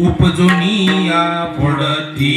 उपजुनिया पडती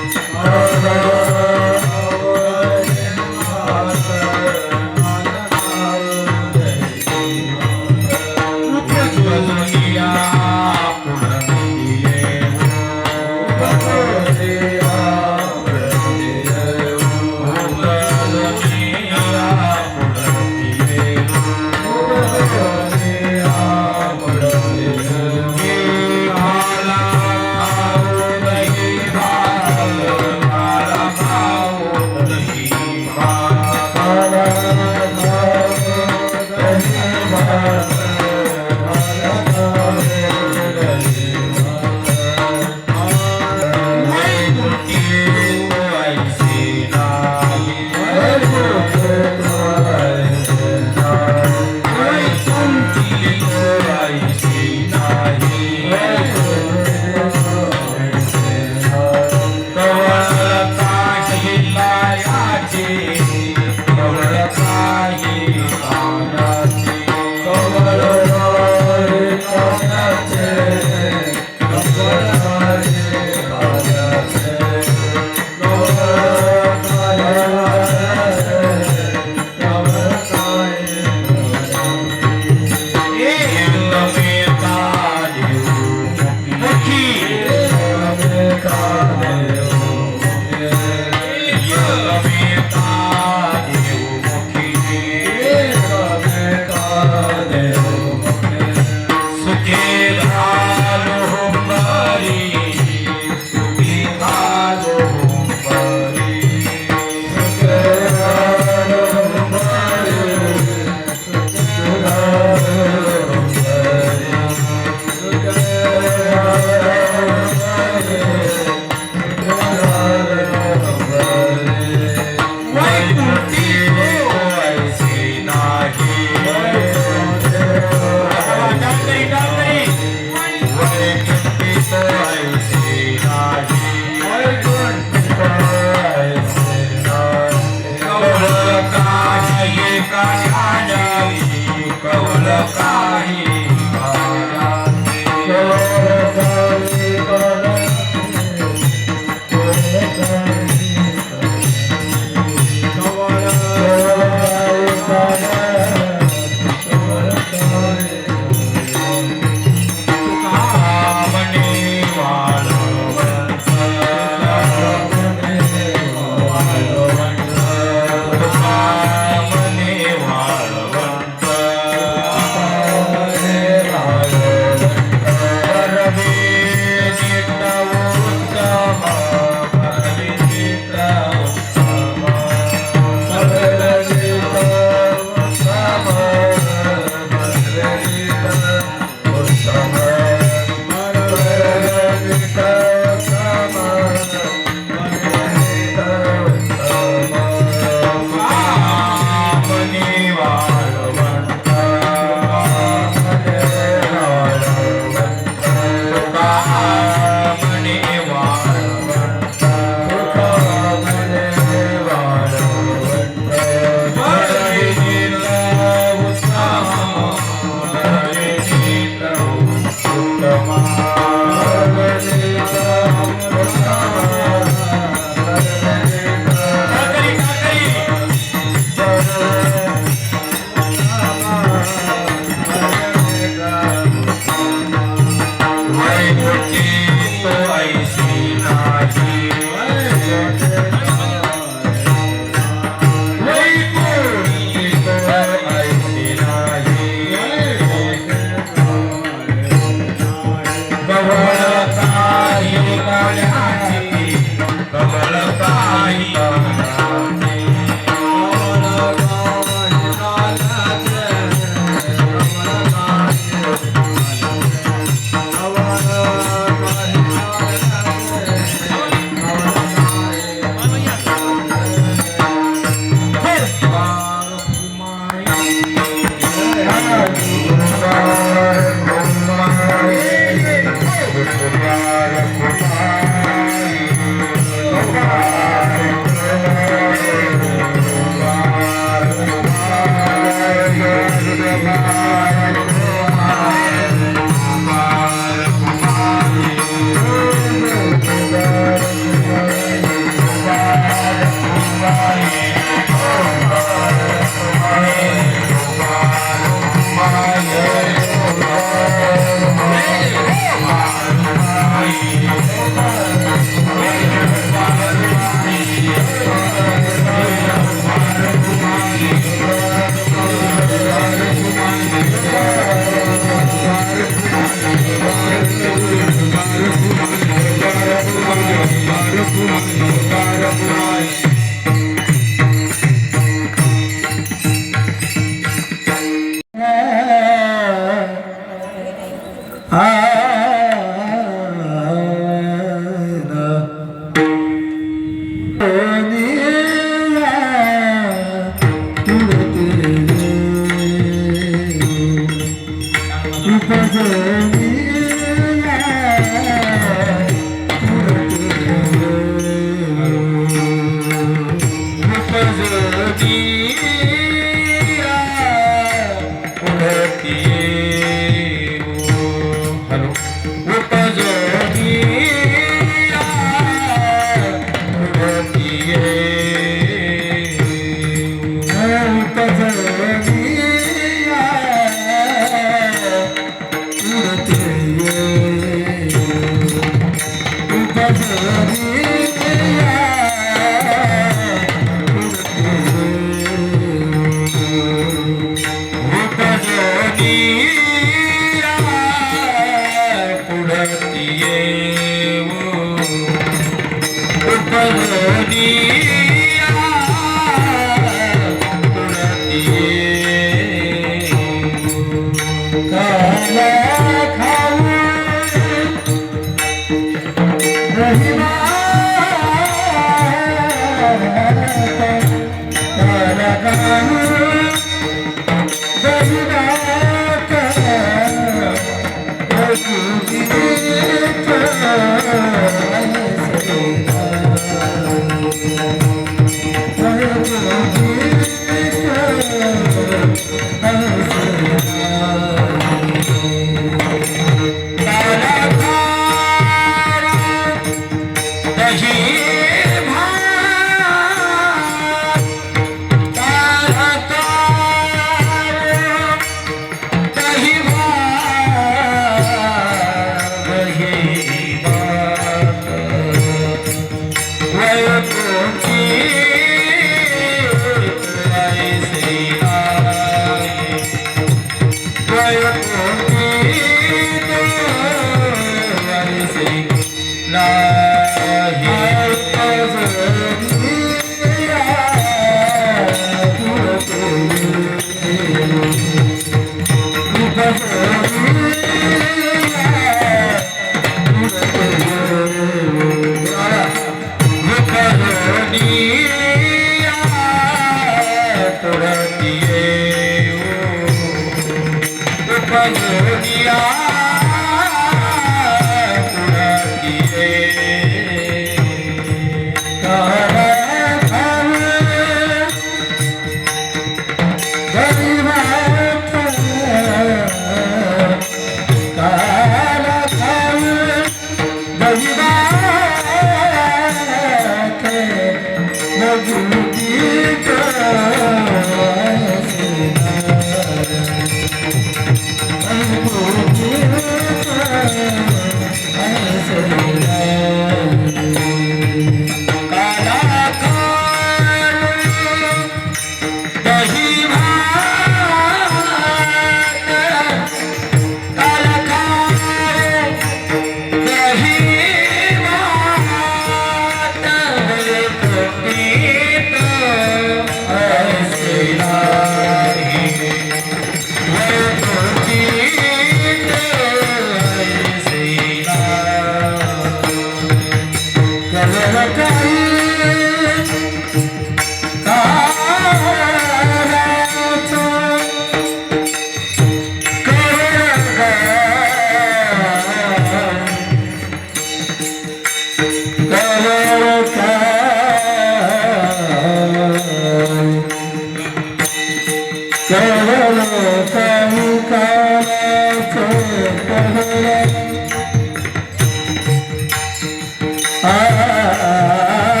Ah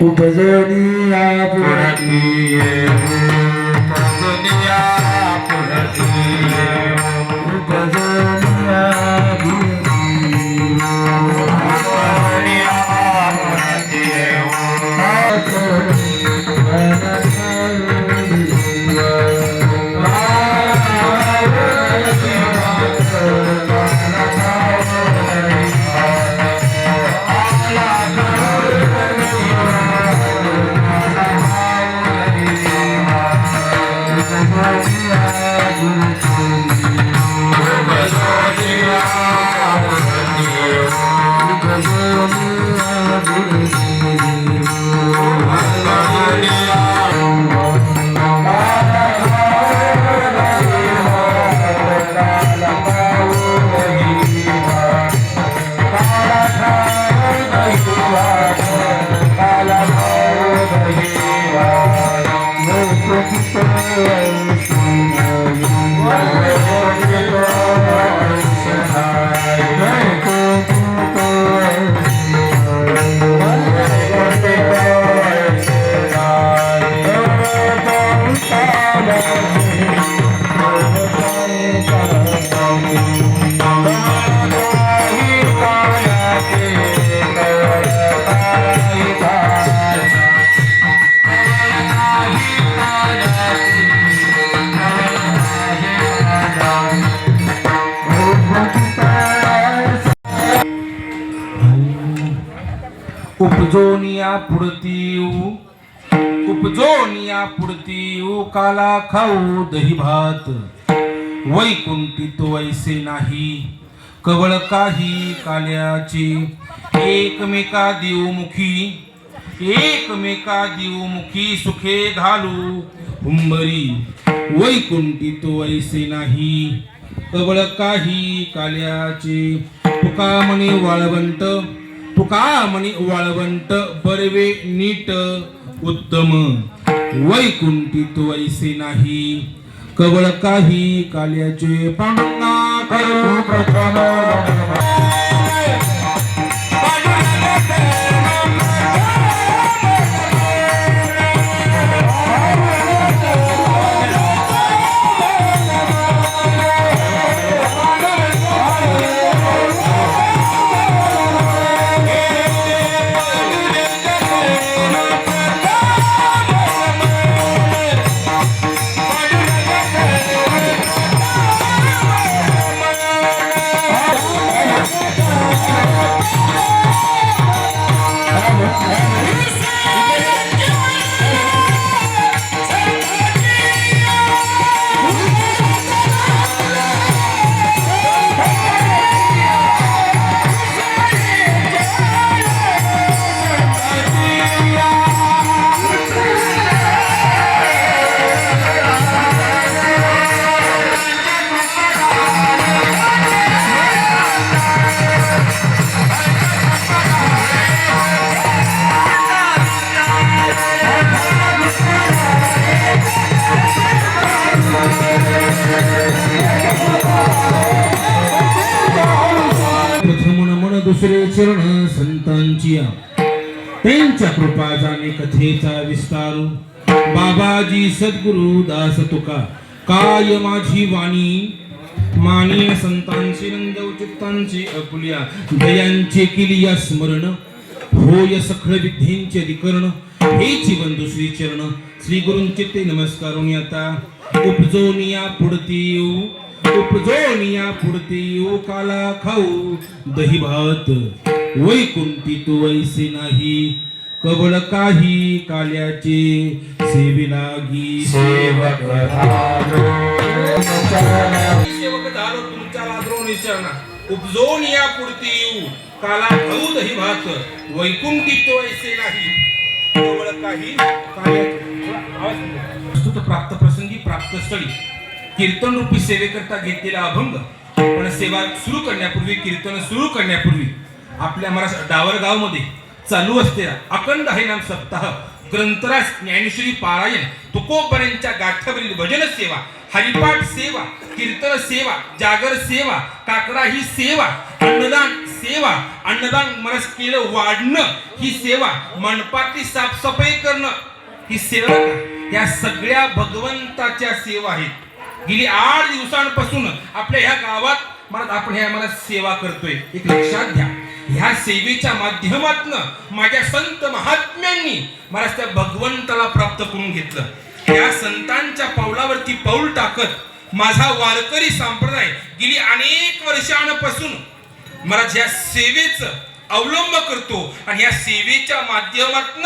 उपजनिया पुरती उपजनिया पुरती उपजनिया उपजोनिया पुरती काला खाऊ दही भात वैकुंठी तो ऐसे नाही कवळ काही काल्याची एकमेका देवमुखी सुखे घालू हुंबरी वैकुंठी तो ऐसे नाही कवळ काही काल्याचे तुका म्हणे वाळवंट बरवे नीट उत्तम वैकुंठी तो ऐसे नाही कवळ काही काल्याचे पांडुरंगा करू प्रथम प्रथम नमन दुसरे चरण संतांची त्यांच्या कृपा जाणे कथेचा विस्तार बाबाजी सद्गुरु दास तुका काय माझी वाणी मानिय संतांचे नंदव चित्तांचे अपुल्या दयांचे किलिया स्मरण होय सखळ विद्येंचे अधिकरण हे जीवन श्री चरण श्री गुरूंचे ते नमस्कारून आता उपजोनिया पुढती उपजोनिया पुढती काला खाऊ दही भात वैकुंठी तो वैसे नाही कवळ काही काल्याचे सेवे लागी सेवक सेवक झालो तुमच्या लादरून विचारणा उपजोन या पुढती येऊ काला खाऊ दही भात वैकुंठी तो वैसे नाही कवळ काही काल्याचे प्राप्त प्रसंगी प्राप्त स्थळी कीर्तन रूपी सेवेकरता घेतलेला अभंग पण सेवा सुरू करण्यापूर्वी कीर्तन सुरू करण्यापूर्वी आपल्या महाराष्ट्र डावरगाव मध्ये चालू असलेला अखंड हरिनाम सप्ताह ग्रंथराज ज्ञानेश्वरी पारायण तुकोबऱ्यांच्या गाठावरील भजन सेवा हरिपाठ सेवा कीर्तन सेवा जागर सेवा काकडा ही सेवा अन्नदान मनस केलं वाढणं ही सेवा मंडपातली साफसफाई करणं ही सेवा या सगळ्या भगवंताच्या सेवा आहेत गेली 8 दिवसांपासून आपल्या ह्या गावात मला आपण ह्या मला सेवा करतोय एक लक्षात घ्या ह्या सेवेच्या माध्यमातून माझ्या संत महात्म्यांनी मला त्या भगवंताला प्राप्त करून घेतलं या संतांच्या पावलावरती पाऊल टाकत माझा वारकरी संप्रदाय गेली अनेक वर्षांपासून मला ज्या सेवेचं अवलंब करतो आणि या सेवेच्या माध्यमातून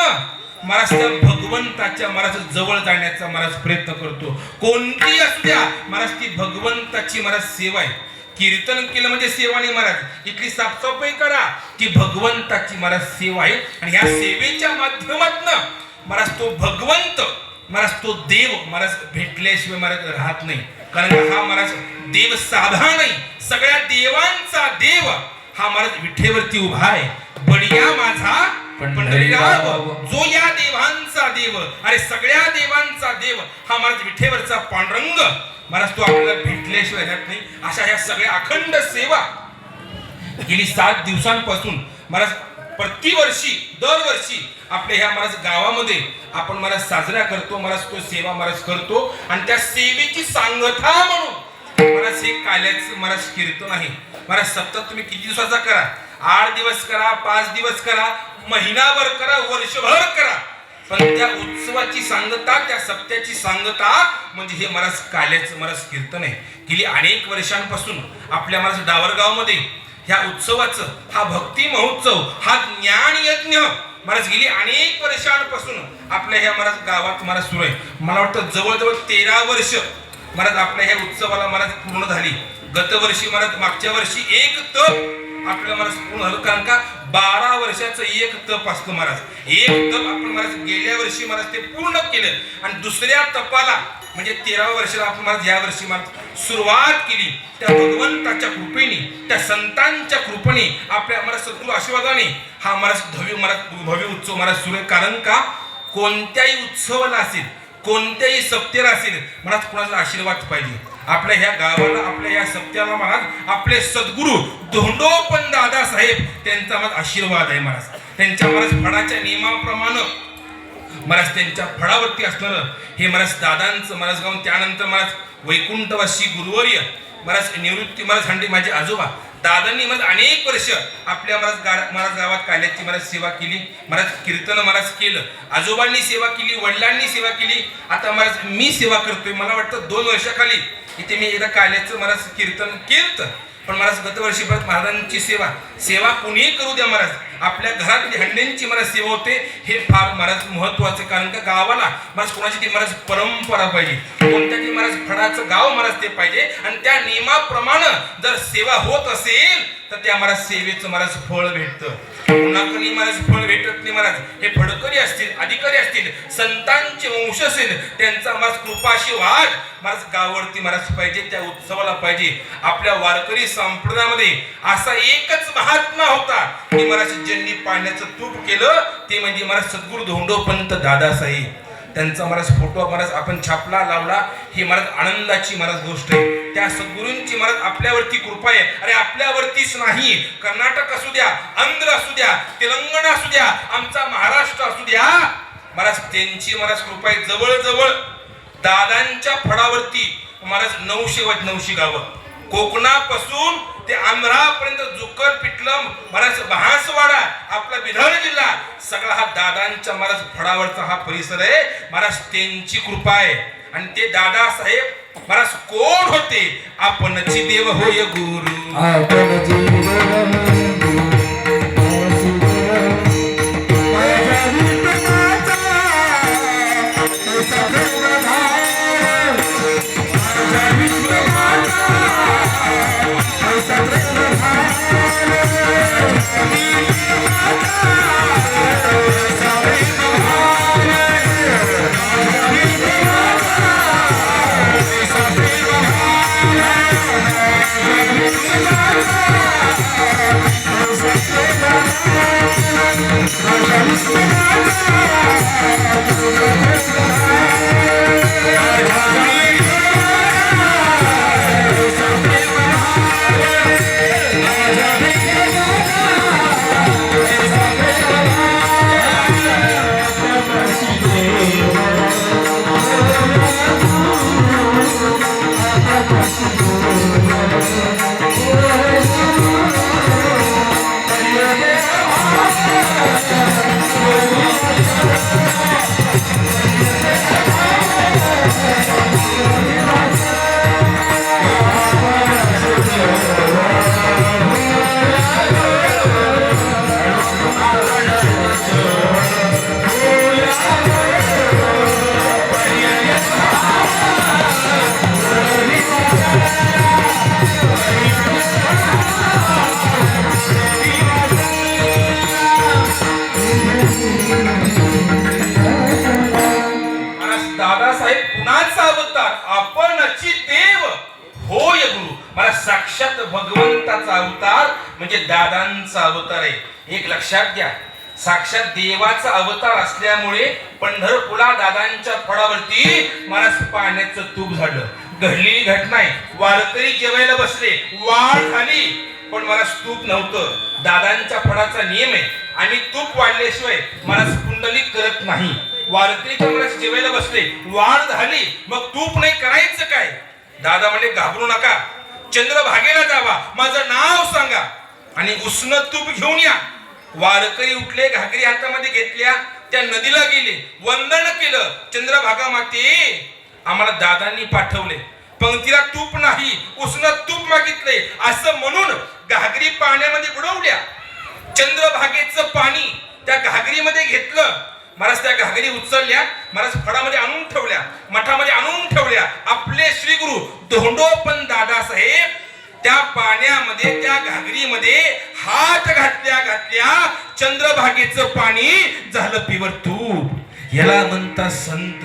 मला त्या भगवंताच्या मला जवळ जाण्याचा मला प्रयत्न करतो कोणती असू द्या मला ती भगवंताची मला सेवा आहे कीर्तन केलं म्हणजे सेवा नाही महाराज इथली साफसफाई करा की भगवंताची मला सेवा आहे आणि ह्या सेवेच्या माध्यमातून मला तो भगवंत मला तो देव मला भेटल्याशिवाय मला राहत नाही कारण हा मला देव साधा नाही सगळ्या देवांचा देव हा मला विठेवरती उभा आहे बडिया माझा पंढरीराव जो या देवांचा देव अरे सगळ्या देवांचा देव हा मला विठेवरचा पांडुरंग महाराज तो आपल्याला भेटल्याशिवाय राहत नाही अशा ह्या सगळ्या अखंड सेवा गेली 7 दिवसांपासून महाराज प्रतिवर्षी दरवर्षी आपल्या ह्या महाराज गावामध्ये आपण मला साजरा करतो महाराज तो सेवा महाराज करतो आणि त्या सेवेची सांगता म्हणून महाराज हे काल्याचं महाराज कीर्तन आहे महाराज सतत तुम्ही किती दिवसाचा करा 8 दिवस करा 5 दिवस करा महिनाभर करा वर्षभर करा पण त्या उत्सवाची सांगता त्या सप्त्याची सांगता म्हणजे हे महाराज काल्याचं महाराज कीर्तन आहे गेली अनेक वर्षांपासून आपल्या महाराज डावरगाव मध्ये ह्या उत्सवाचं हा भक्ती महोत्सव हा ज्ञान यज्ञ महाराज गेली अनेक वर्षांपासून आपल्या ह्या महाराज गावात महाराज सुरू आहे मला वाटतं जवळजवळ 13 वर्ष महाराज आपल्या ह्या उत्सवाला महाराज पूर्ण झाली गत वर्षी महाराज मागच्या वर्षी एक तप आपल्या महाराज पूर्ण झालं कारण का 12 वर्षाचं एक तप असतं महाराज एक तप आपण महाराज गेल्या वर्षी महाराज ते पूर्ण केलं आणि दुसऱ्या तपाला म्हणजे 13व्या वर्षाला आपण महाराज या वर्षी महाराज सुरुवात केली त्या भगवंताच्या कृपेने त्या संतांच्या कृपेने आपल्या महाराज सद्गुरू आशीर्वादाने हा महाराज भव्य उत्सव महाराज सुरू आहे कारण का कोणत्याही उत्सवाला असेल कोणत्याही सप्त्याला असेल महाराज कोणाचा आशीर्वाद पाहिजे आपल्या ह्या गावाला आपल्या ह्या सप्त्याला महाराज आपले सद्गुरू धोंडोपंत दादा साहेब त्यांचा महाराज आशीर्वाद आहे महाराज त्यांच्या महाराज फळाच्या नियमाप्रमाणे महाराज त्यांच्या फळावरती असणार हे महाराज दादांचं महाराज गाऊन त्यानंतर महाराज वैकुंठवासी गुरुवर्य महाराज निवृत्ती महाराज हांडे माझे आजोबा दादांनी महाराज अनेक वर्ष आपल्या महाराज गावात काल्याची महाराज सेवा केली महाराज कीर्तन महाराज केलं आजोबांनी सेवा केली वडिलांनी सेवा केली आता महाराज मी सेवा करतोय मला वाटतं 2 वर्षाखाली इथे मी एकदा काल्याचं महाराज कीर्तन केलं पण महाराज गत वर्षी परत महाराजांची सेवा कोणीही करू द्या महाराज आपल्या घरातली हंड्यांची महाराज सेवा होते हे फार महाराज महत्वाचं कारण का गावाला महाराज कोणाची ती महाराज परंपरा पाहिजे कोणत्या ती महाराज फळाचं गाव महाराज ते पाहिजे आणि त्या नियमाप्रमाणे जर सेवा होत असेल तर त्या महाराज सेवेचं महाराज फळ भेटतं. कुणाकडे महाराज फळ भेटत नाही महाराज. हे फडकरी असतील, अधिकारी असतील, संतांचे वंश असेल, त्यांचा महाराज कृपाशीर्वाद महाराज गावावरती महाराज पाहिजे, त्या उत्सवाला पाहिजे. आपल्या वारकरी संप्रदायामध्ये असा एकच महात्मा होता की महाराज ज्यांनी पाण्याचं तूप केलं ते म्हणजे महाराज सद्गुरू धोंडोपंत दादासाहेब. त्यांचा महाराज फोटो महाराज आपण छापला लावला, ही महाराज आनंदाची महाराज गोष्ट आहे. त्या सद्गुरूंची महाराज आपल्यावरती कृपा आहे. अरे आपल्यावरतीच नाही, कर्नाटक असू द्या, आंध्र असू द्या, तेलंगणा असू द्या, आमचा महाराष्ट्र असू द्या, महाराज त्यांची महाराज कृपा आहे. जवळजवळ दादांच्या फडावरती महाराज 900 गावं, कोकणापासून ते आंध्रापर्यंत, जुकर, पिटलम, महाराज बहासवाडा, आपला बिदर जिल्हा, सगळा हा दादांच्या महाराज फडावरचा हा परिसर आहे. महाराज त्यांची कृपा आहे. आणि ते दादासाहेब महाराज कोण होते? आपणची देव होय गुरु, आपणची दादासाहेब कुणाचा अवतार? आपणची देव होय गुरु. मला साक्षात भगवंताचा अवतार म्हणजे दादांचा अवतार आहे. एक लक्षात घ्या, साक्षात देवाचा अवतार असल्यामुळे पंढरपुरा दादांच्या फळावरती महाराज पाण्याचं तूप झालं. घडलेली घटना आहे. वारकरी जेवायला बसले, वाढ झाली, पण महाराज तूप नव्हतं. दादांच्या फळाचा नियम आहे, आम्ही तूप वाढल्याशिवाय महाराज पुंडलिक करत नाही. वारकरीच्या महाराज जेवायला बसले, वाढ झाली, मग तूप नाही, करायचं काय? दादा म्हणजे घाबरू नका, चंद्रभागेला जावा, माझं नाव सांगा आणि उष्ण तूप घेऊन या. वारकरी उठले, घागरी हातामध्ये घेतल्या, त्या नदीला गेले, वंदन केलं. चंद्रभागा माते, आम्हाला दादांनी पाठवले, पंक्तीला तूप नाही, उष्ण तूप मागितले असं म्हणून घागरी पाण्यामध्ये बुडवल्या. चंद्रभागेचं पाणी त्या घागरीमध्ये घेतलं. महाराज त्या घागरी उचलल्या, महाराज फडामध्ये आणून ठेवल्या, मठामध्ये आणून ठेवल्या. आपले श्री गुरु धोंडोपंत दादासाहेब त्या पाण्यामध्ये, त्या घागरीमध्ये हात घातल्या चंद्रभागेचं पाणी झालं प्युअर तूप. याला म्हणतात संत,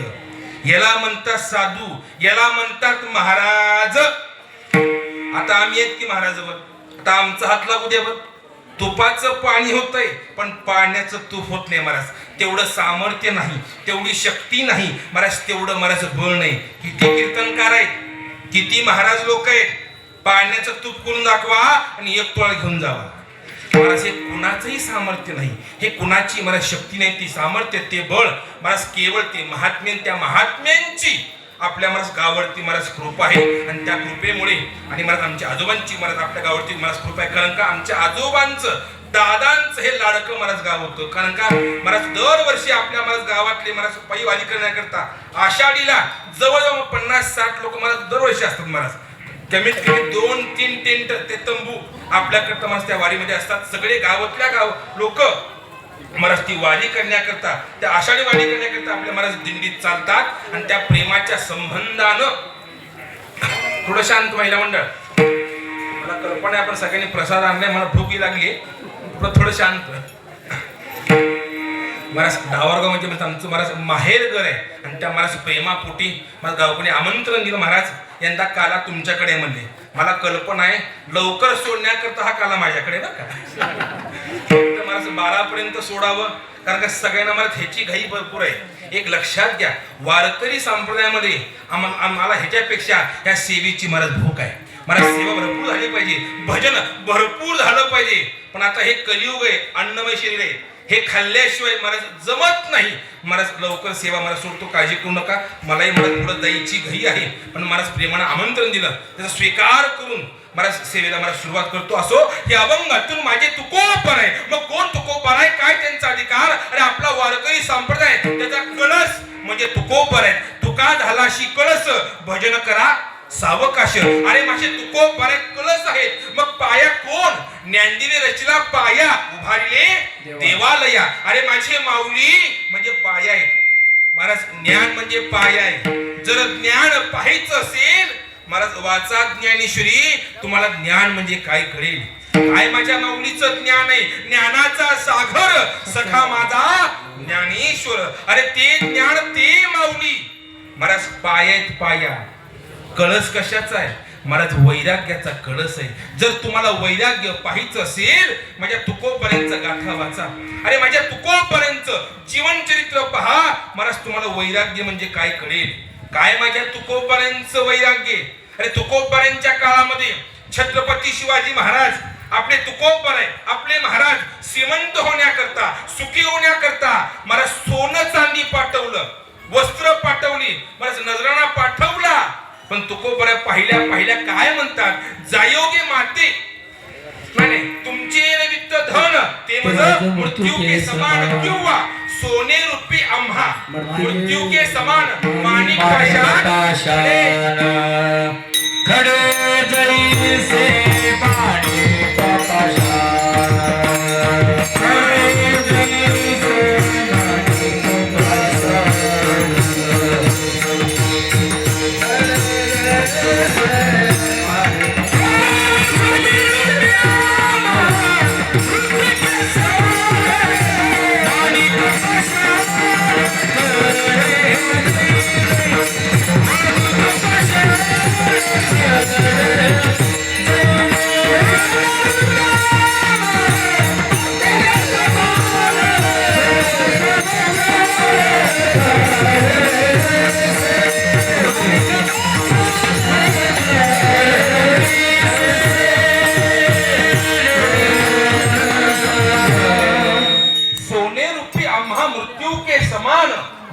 याला म्हणतात साधू, याला म्हणतात महाराज. आता आम्ही आहेत की महाराजावर, आता आमचा हात लागू द्या बघ. तुपाचं पाणी होतंय पण पाण्याचं तूप होत नाही महाराज. तेवढं सामर्थ्य नाही, तेवढी शक्ती नाही महाराज, तेवढं महाराज बळ नाही. किती कीर्तनकार आहेत, किती महाराज लोक आहेत, पाण्याचं तूप करून दाखवा आणि एक तोळा घेऊन जावा. महाराज हे कुणाचंही सामर्थ्य नाही, हे कुणाची महाराज शक्ती नाही, ती सामर्थ्य, ते बळ महाराज केवळ ते महात्म्य, त्या महात्म्यांची आपल्या महाराज गावावरती महाराज कृपा आहे. आणि त्या कृपेमुळे आणि महाराज आमच्या आजोबांची महाराज आपल्या गावावरती महाराज कृपा आहे. कारण का आमच्या आजोबांचं, दादांचं हे लाडकं महाराज गाव होतं. कारण का महाराज दरवर्षी आपल्या महाराज गावातले महाराज पायी वारी करण्याकरता आषाढीला जवळजवळ 50-60 लोक महाराज दरवर्षी असतात महाराज. कमीत कमी 2-3 टेंट, ते तंबू आपल्याकरता महाराज त्या वारीमध्ये असतात. सगळे गावातल्या लोक महाराज ती वारी करण्याकरता, त्या आषाढी वारी करण्याकरता आपल्या महाराज दिंडीत चालतात. आणि त्या प्रेमाच्या संबंधानं थोडं शांत महिला मंडळ, मला कल्पना आहे, आपण सगळ्यांनी प्रसाद आणलाय, मला भूक लागली, थोडं शांत. मला डावरगाव म्हणजे आमचं मला माहेर घर आहे आणि त्या मला प्रेमापोटी मला गावकडे आमंत्रण दिलं, महाराज यंदा काला तुमच्याकडे म्हणले. मला कल्पना आहे लवकर सोडण्याकरता हा काला माझ्याकडे बरं का. मला 12 पर्यंत सोडावं, कारण का सगळ्यांना मला ह्याची घाई भरपूर आहे. एक लक्षात घ्या, वारकरी संप्रदायामध्ये आम्हाला ह्याच्यापेक्षा ह्या सेवेची मला भूक आहे. मला सेवा भरपूर झाली पाहिजे, भजन भरपूर झालं पाहिजे. पण आता हे कलियुग आहे, अन्नमय शरीर आहे, हे खाल्ल्याशिवाय मला जमत नाही. मला लवकर सेवा मला सोडतो, काळजी करू नका. मलाही मला थोडं जायची घाई आहे, पण मला प्रेमानं आमंत्रण दिलं, त्याचा स्वीकार करून मला सेवेला मला सुरुवात करतो. असो, हे अभंगातून माझे तुकोपण आहे. मग कोण तुकोपण आहे, काय त्यांचा अधिकार? अरे आपला वारकरी संप्रदाय त्याचा कळस म्हणजे तुकोपण आहे. तुका झालाशी कळस, भजन करा सावकाश. अरे माझे तुकोपण आहे, कळस आहेत. मग पाया कोण? ज्ञानदेवी रचला पाया, उभारिले देवालया. अरे माझे माऊली म्हणजे पाया आहे महाराज. ज्ञान म्हणजे पाया आहे. जर ज्ञान पाहायचं असेल महाराज, वाचा ज्ञानेश्वरी, तुम्हाला ज्ञान म्हणजे काय कळेल. काय माझ्या माऊलीचं ज्ञान आहे, ज्ञानाचा सागर सखा माझा ज्ञानेश्वर. अरे ते ज्ञान ते माऊली महाराज. पाया आहेत पाया. कळस कशाचा आहे महाराज? वैराग्याचा कळस आहे. जर तुम्हाला वैराग्य पाहायचं असेल माझ्या तुकोपर्यंत गाथा वाचा. अरे माझ्या तुकोपर्यंत जीवनचरित्र पहा महाराज, तुम्हाला वैराग्य म्हणजे काय कळेल. काय माझ्या तुकोपर्यंत वैराग्य? अरे तुकोपर्यंतच्या काळामध्ये छत्रपती शिवाजी महाराज आपले तुकोपर आहे, आपले महाराज श्रीमंत होण्याकरता, सुखी होण्याकरता महाराज सोनं चांदी पाठवलं, वस्त्र पाठवली, महाराज नजराणा पाठवला. पण तुकोबर पाहिल्या पाहिल्या काय म्हणतात? जायोगे माते नाही, तुमचे निमित्त धन ते मज मृत्यू के समान, किंवा सोने रूपी आम्हा मृत्यू के समान माणिक पाषाण खडे जैसे माणिक पाषाण, खडे जैसे माणिक पाषाण.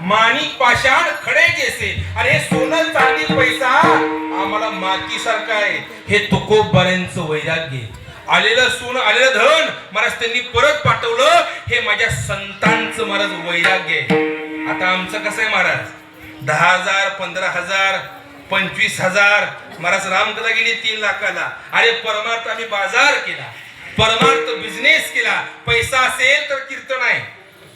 माणिक पाषाण खडे जैसे. अरे सोनं चांदी पैसा आम्हाला माती सारखा आहे. हे तुकोबारांचं वैराग्य. आलेलं सोनं आलेलं धन महाराज त्यांनी परत पाठवलं, हे माझ्या संतांचं महाराज वैराग्य आहे. आता आमचं कसं आहे महाराज? 10,000 15,000 25,000 महाराज रामकथा गेली 3 लाखाला. अरे परमार्थ आम्ही बाजार केला, परमार्थ बिझनेस केला. पैसा असेल तर कीर्तन आहे,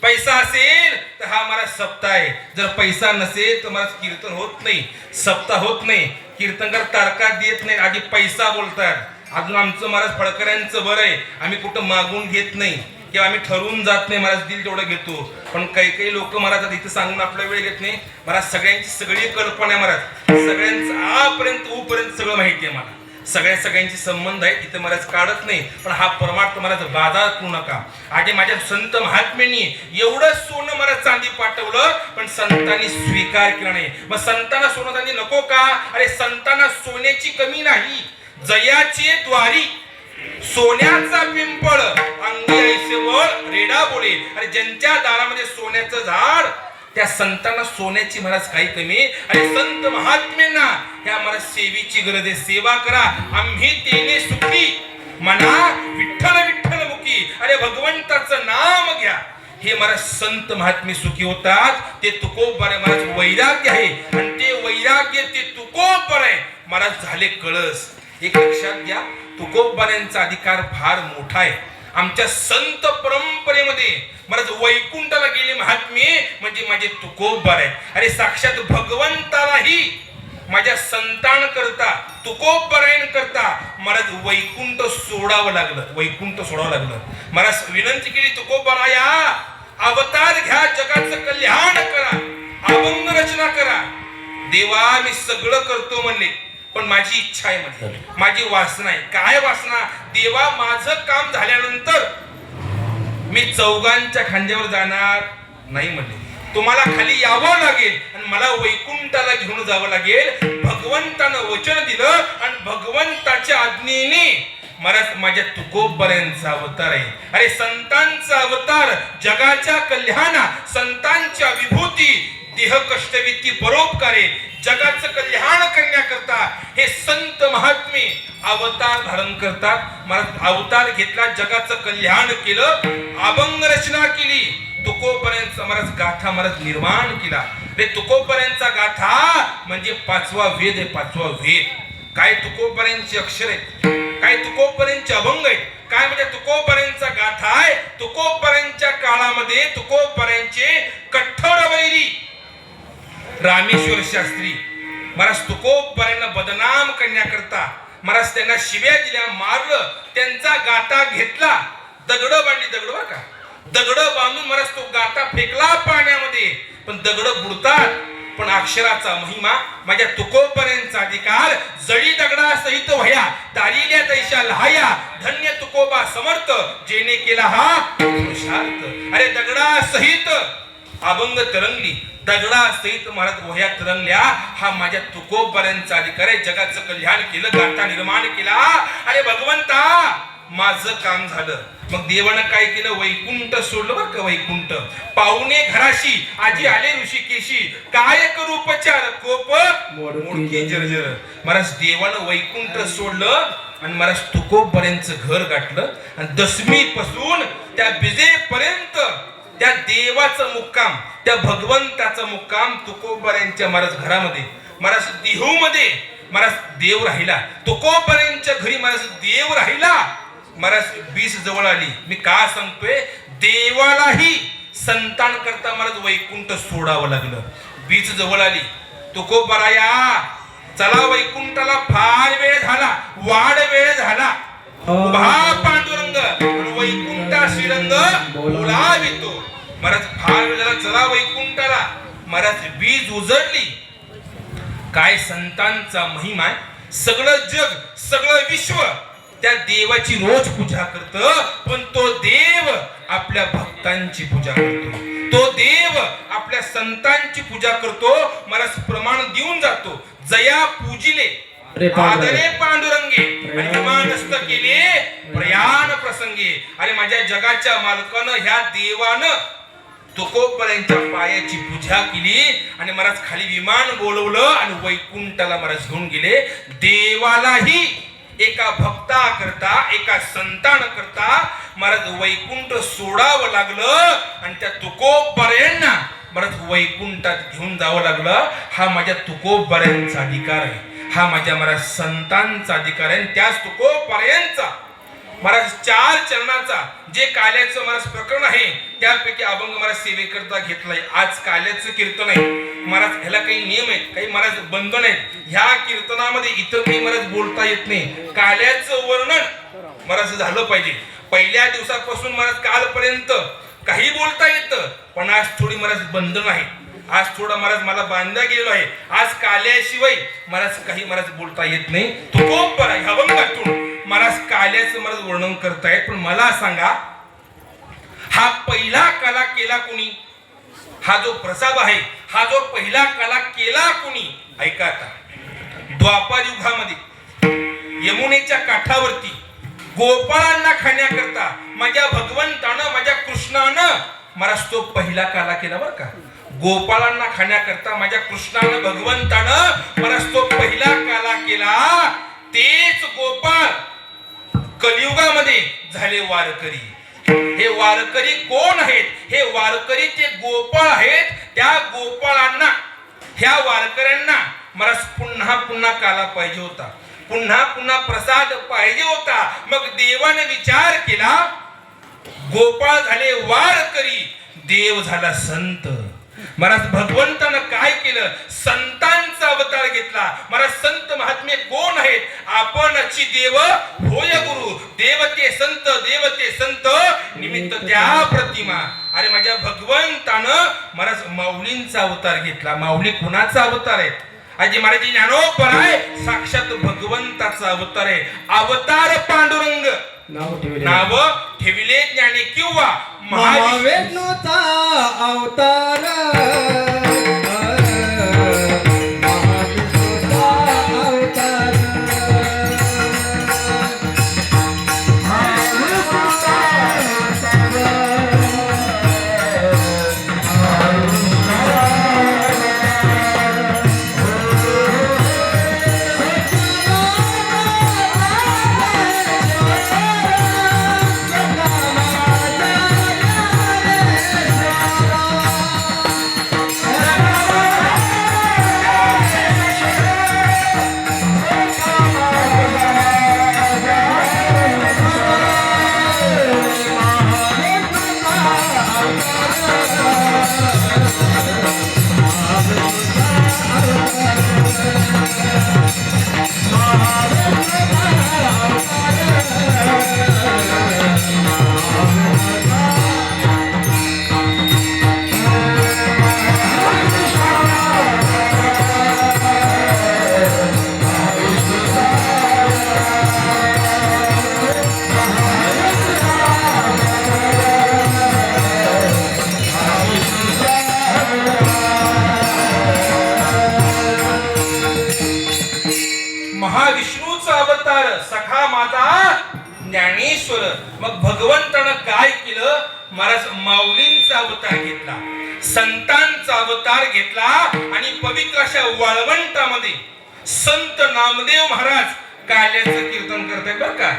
पैसा असेल तर हा महाराज सप्ताह आहे. जर पैसा नसेल तर महाराज कीर्तन होत नाही, सप्ताह होत नाही. कीर्तनकार तारका देत नाही, आधी पैसा बोलतात. अजून आमचं महाराज फडकऱ्यांचं बरं आहे, आम्ही कुठं मागून घेत नाही किंवा आम्ही ठरवून जात नाही महाराज, दिल तेवढं घेतो. पण काही काही लोक महाराज इथं सांगून आपला वेळ घेत नाही महाराज. सगळ्यांची सगळी कल्पना आहे महाराज, सगळ्यांचं आपर्यंत उपर्यंत सगळं माहिती आहे मला. सगळ्यांची संबंध आहे इथे महाराज काढत नाही. पण हा परमार्थ महाराज बाजार करू नका. आधी माझ्या संत महात्म्यांनी एवढं सोनं महाराज चांदी पाठवलं, पण संतांनी स्वीकार केला नाही. मग संतांना सोनं चांदी नको का? अरे संतांना सोन्याची कमी नाही. जयाचे द्वारी सोन्याचा पिंपळ, अंगी ऐसे वळ रेडा बोले. अरे ज्यांच्या दारामध्ये सोन्याचं झाड, त्या संतांना सोन्याची महाराज काही कमी. आणि संत महात्म्यांना ह्या महाराज सेवेची गरज आहे. सेवा करा, आम्ही तेने सुखी म्हणा विठ्ठल विठ्ठल मुखी. अरे भगवंताचं नाम घ्या, हे महाराज संत महात्मे सुखी होतात. ते तुकोबर महाराज वैराग्य आहे, आणि ते वैराग्य ते तुकोबर आहे महाराज झाले कळस. एक लक्षात घ्या, तुकोबारांचा अधिकार फार मोठा आहे. आमच्या संत परंपरेमध्ये महाराज वैकुंठाला गेले महात्मे म्हणजे माझे तुकोबार आहे. अरे साक्षात भगवंतालाही माझ्या संतान करता तुकोबरायण करता महाराज वैकुंठ सोडावं लागलं, वैकुंठ सोडावं लागलं. महाराज विनंती केली, तुकोबराया अवतार घ्या, जगाचं कल्याण करा, अभंग रचना करा. देवा मी सगळं करतो म्हणले, पण माझी इच्छा आहे म्हणले, माझी वासना आहे. काय वासना? देवा माझं काम झाल्यानंतर मी चौघांच्या खांद्यावर जाणार नाही म्हणले, तुम्हाला खाली यावं लागेल आणि मला वैकुंठाला घेऊन जावं लागेल. भगवंतानं वचन दिलं आणि भगवंताच्या आज्ञेने महाराज माझ्या तुकोबऱ्यांचा अवतार आहे. अरे संतांचा अवतार जगाच्या कल्याणा, संतांच्या विभूती, देह कष्टवित्ती परोपकारे, जगाचं कल्याण करण्याकरता हे संत महात्मे अवतार धारण करतात. महाराज अवतार घेतला, जगाचं कल्याण केलं, अभंग रचना केली, तुकोबऱ्यांचा महाराज गाथा महाराज निर्माण केला. रे तुकोबऱ्यांचा गाथा म्हणजे 5वा वेद आहे, 5वा वेद. काय तुकोबऱ्यांची अक्षर आहेत, काय तुकोबऱ्यांचे अभंग आहेत, काय म्हणजे तुकोबऱ्यांचा गाथा आहे. तुकोबऱ्यांच्या काळामध्ये तुकोबऱ्यांचे कठोर वैरी रामेश्वर शास्त्री महाराज तुकोबऱ्यांना बदनाम करण्याकरता महाराज त्यांना शिव्या दिल्या, मारलं, त्यांचा गाथा घेतला, दगड बांधली, दगड बरं का, दगड बांधून महाराज तो गाथा फेकला पाण्यामध्ये, पण दगड बुडतात, पण अक्षराचा महिमा माझ्या तुकोबऱ्यांचा अधिकार. जळी दगडा सहित वह्या तारिल्या तैशा लहाया, धन्य तुकोबा समर्थ जेने केला हा पुरुषार्थ. अरे दगडा सहित अभंग तरंगली, दगडा सहित महाराज वह्या तरंगल्या, हा माझ्या तुकोबऱ्यांचा अधिकार आहे. जगाचं कल्याण केलं, गाथा निर्माण केला. अरे भगवंता माझं काम झालं. मग देवानं काय केलं, वैकुंठ सोडलं बरं का, वैकुंठ. पाहुणे घराशी आजी आले ऋषिकेशी, काय करू उपचार कोप मोडके जर्जर. महाराज देवानं वैकुंठ सोडलं आणि महाराज तुकोबऱ्यांचं घर गाठलं आणि दशमी पासून त्या बिजेपर्यंत त्या देवाचं मुक्काम, त्या भगवंताचा मुक्काम तुकोबऱ्यांच्या महाराज घरामध्ये, महाराज देहू मध्ये महाराज देव राहिला. तुकोबऱ्यांच्या घरी महाराज देव राहिला. महाराज बीस जवळ आली. मी का सांगतोय, देवालाही संतान करता महाराज वैकुंठ सोडावं लागलं. बीज जवळ आली, तुकोबराया चला वैकुंठाला, फार वेळ झाला, वाढ वेळ झाला. उभा पांडुरंग वैकुंठा श्रीरंग बोलावितो. महाराज फार वेळ झाला, चला वैकुंठाला. महाराज बीज उजडली. काय संतांचा महिमा आहे. सगळं जग, सगळं विश्व त्या देवाची रोज पूजा करतं, पण तो देव आपल्या भक्तांची पूजा करतो, तो देव आपल्या संतांची पूजा करतो. मला प्रमाण देऊन जातो, जया पूजिले आदरे पांडुरंगे आणि विमानस्थ केले प्रयाण प्रसंगे. अरे माझ्या जगाच्या मालकानं, ह्या देवानं तुकोबऱ्यांच्या पायाची पूजा केली आणि महाराज खाली विमान बोलवलं आणि वैकुंठाला महाराज घेऊन गेले. देवालाही एका भक्ता करता, एका संतान करता महाराज वैकुंठ सोडावं लागलं आणि त्या तुकोबऱ्यांना महाराज वैकुंठात घेऊन जावं लागलं. हा माझ्या तुकोबऱ्यांचा अधिकार आहे, हा माझ्या महाराज संतांचा अधिकार आहे. त्याच तुकोबऱ्यांचा महाराज 4 चरणाचा जे काल्याचं महाराज प्रकरण आहे, त्यापैकी अभंग महाराज सेवेकरता घेतलाय. आज काल्याचं कीर्तन आहे महाराज, ह्याला काही नियम आहेत, काही महाराज बंधन आहेत. ह्या कीर्तनामध्ये इतर काही महाराज बोलता येत नाही. काल्याचं वर्णन महाराज झालं पाहिजे. पहिल्या दिवसापासून महाराज कालपर्यंत काही बोलता येतं, पण आज थोडी महाराज बंधन आहे. आज थोडा महाराज मला बांधला गेलेलो आहे. आज काल्याशिवाय महाराज काही महाराज बोलता येत नाही. तुकोबरा ह्या अभंगातून महाराज काल्याचं महाराज वर्णन करतायत. पण मला सांगा, हा पहिला काला केला कोणी? हा जो प्रसाद आहे, हा जो पहिला काला केला कोणी? ऐका आता, द्वापार युगामध्ये यमुनेच्या काठावरती गोपाळांना खाण्याकरता माझ्या भगवंतानं, माझ्या कृष्णानं महाराज तो पहिला काला केला बरं का. गोपाळांना खाण्याकरता माझ्या कृष्णानं, भगवंतानं महाराज तो पहिला काला केला. तेच गोपाळ कलियुगामध्ये झाले वारकरी. हे वारकरी कोण आहेत? हे वारकरी ते गोपाळ आहेत. त्या गोपाळांना, ह्या वारकऱ्यांना महाराज पुन्हा पुन्हा काला पाहिजे होता, पुन्हा पुन्हा प्रसाद पाहिजे होता. मग देवाने विचार केला, गोपाळ झाले वारकरी, देव झाला संत. महाराज भगवंतानं काय केलं, संतांचा अवतार घेतला. महाराज संत महात्मे कोण आहेत, आपणची देव होय गुरु, देवते संत निमित्त त्या प्रतिमा. अरे माझ्या भगवंतानं महाराज माऊलींचा अवतार घेतला. माऊली कुणाचा अवतार आहे? आजी महाराज ज्ञानोपर आहे, साक्षात भगवंताचा अवतार आहे. अवतार पांडुरंग नाव ठेविले ज्ञानी किंवा महाविष्णूचा अवतार. महाविष्णूचा अवतार सखा माता ज्ञानेश्वर. मग भगवंतानं काय केलं, महाराज माऊलींचा अवतार घेतला, संतांचा अवतार घेतला आणि पवित्र अशा वाळवंटामध्ये संत नामदेव महाराज काल्याचं कीर्तन करतायत बरं का.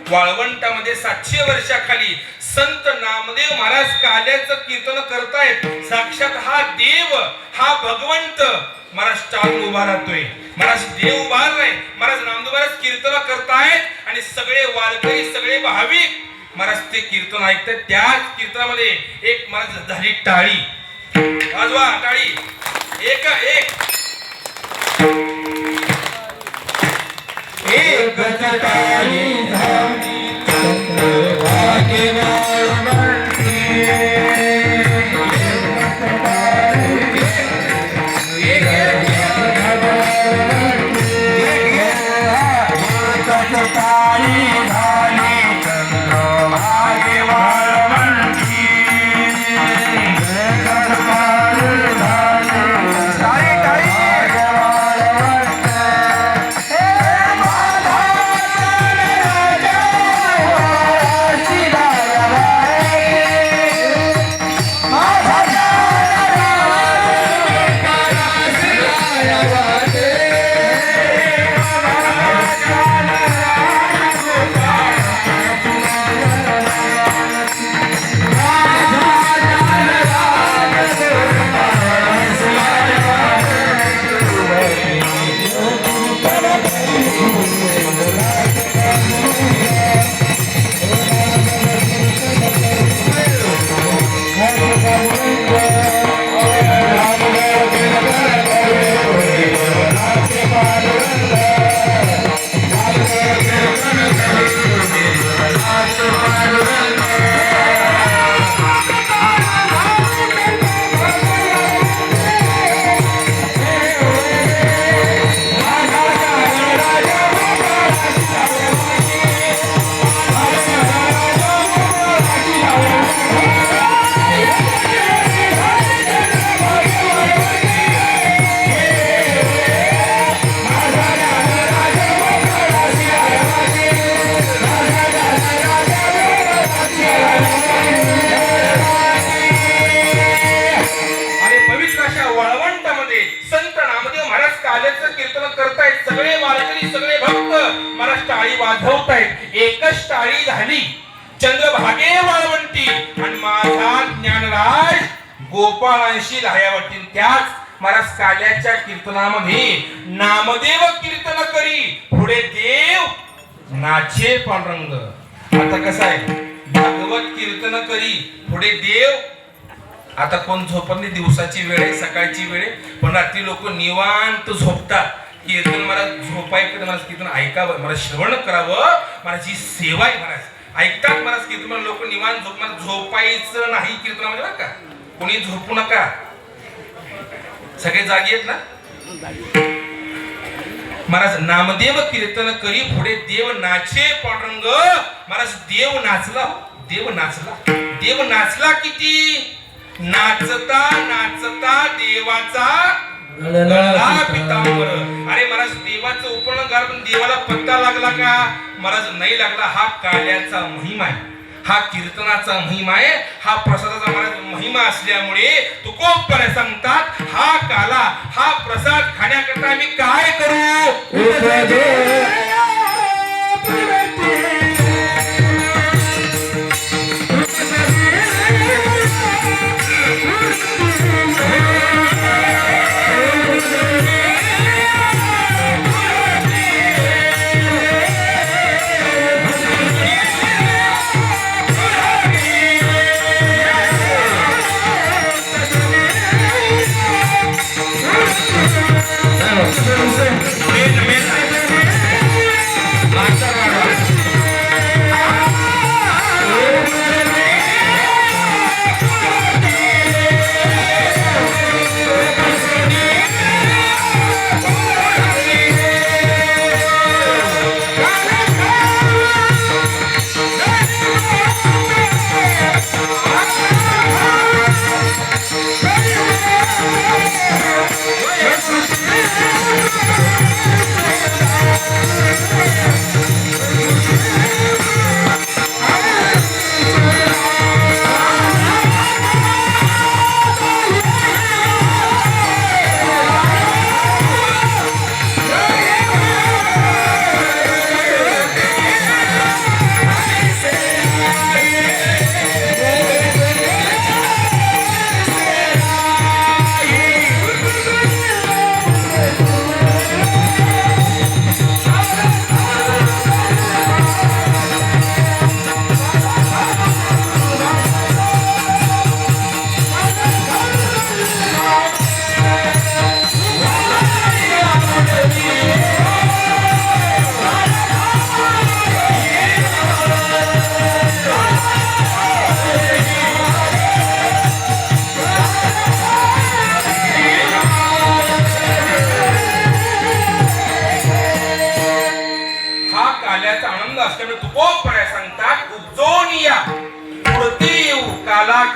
वाळवंटामध्ये 700 वर्षाखाली संत नामदेव महाराज काल्याचं कीर्तन करतायत. साक्षात हा देव, हा भगवंत महाराज चालून उभा राहतोय. महाराज देव उभा नाही, महाराज नामदेव महाराज कीर्तन करतायत आणि सगळे वारकरी, सगळे भाविक महाराज ते कीर्तन ऐकतात. त्याच कीर्तनामध्ये एक महाराज झाली टाळी, वाजवा टाळी, एक टाळी झाली चंद्रभागे वाळवंटी. वाजवतायत. एकच टाळी झाली चंद्रभागे वाळवंटी आणि माझा ज्ञानराज गोपाळांशी लाह्यावटी. त्याच महाराज काल्याच्या कीर्तनामध्ये नामदेव कीर्तन करी पुढे देव नाचे पांडुरंग. आता कसं आहे, भागवत कीर्तन करी पुढे देव आता कोण झोपत नाही, दिवसाची वेळ आहे, सकाळची वेळ आहे, पण रात्री लोक निवांत झोपतात. कीर्तन मला झोपायचं, मला कीर्तन ऐकावं, मला श्रवण करावं, मला जी सेवा आहे महाराज ऐकतात महाराज कीर्तन. मला लोक निवांत झोप, मला झोपायचं नाही कीर्तनामध्ये बरं का. कोणी झोपू नका, सगळे जागी आहेत ना महाराज. नामदेव कीर्तन करी पुढे देव नाचे पांडुरंग. महाराज देव नाचला, देव नाचला, देव नाचला किती. नाचता नाचता देवाचा गळा पितांबर. अरे महाराज देवाचं उपरण गार, पण देवाला पत्ता लागला का महाराज? नाही लागला. हा काल्याचा महिमा आहे, हा कीर्तनाचा महिमा आहे, हा प्रसादाचा महाराज महिमा असल्यामुळे तुकोबराय सांगतात, हा काला हा प्रसाद खाण्याकरता आम्ही काय करू.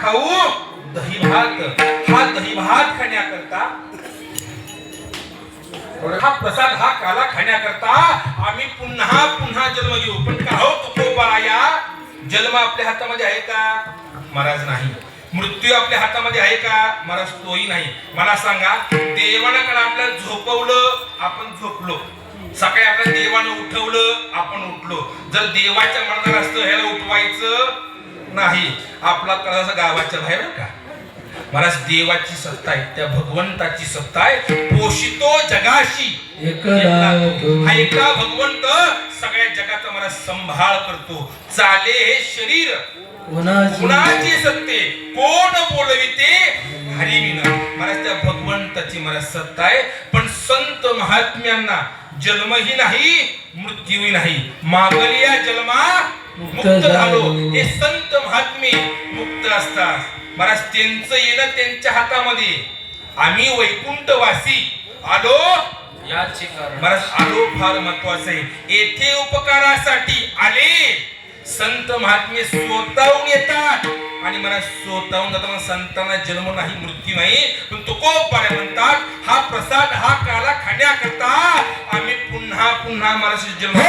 खाऊ दही भात. हा दही भात खाण्याकरता, हा प्रसाद हा काला खाण्याकरता आम्ही पुन्हा पुन्हा जन्म घेऊ. पण का हो तुकोबाया, जन्म आपल्या हातामध्ये आहे का महाराज? नाही. मृत्यू आपल्या हातामध्ये आहे का महाराज? तोही नाही. मला सांगा, देवानं कडे आपल्याला झोपवलं, आपण झोपलो. सकाळी आपल्या देवानं उठवलं, आपण उठलो. जर देवाच्या मनात असतं ह्याला उठवायचं नाही, आपला कळासा गावाच्या बाहेर का महाराज. देवाची सत्ता आहे, त्या भगवंताची सत्ता आहे. पोषितो जगाशी हा एकला भगवंत सगळ्या जगाचा मला सांभाळ करतो. चाले हे शरीर कुणाची सत्ते, कोण बोलविते हरिविना. महाराज त्या भगवंताची मला सत्ता आहे. पण संत महात्म्यांना जन्मही नाही, मृत्यूही नाही. मागलिया जन्मा मुक्त झालो. हे संत महात्मे मुक्त असतात महाराज. त्यांचं येणं त्यांच्या हातामध्ये. आम्ही वैकुंठवासी आलो याचे कारण महाराज. आलो फार महत्वाचं आहे. येथे उपकारासाठी आले. संत महात्मे स्वतःहून येतात आणि मला स्वतःहून जाताना संतांना जन्म नाही, मृत्यू नाही. पण तुकोबाराय म्हणतात, हा प्रसाद हा काला खाण्याकरता आम्ही पुन्हा पुन्हा मला जन्म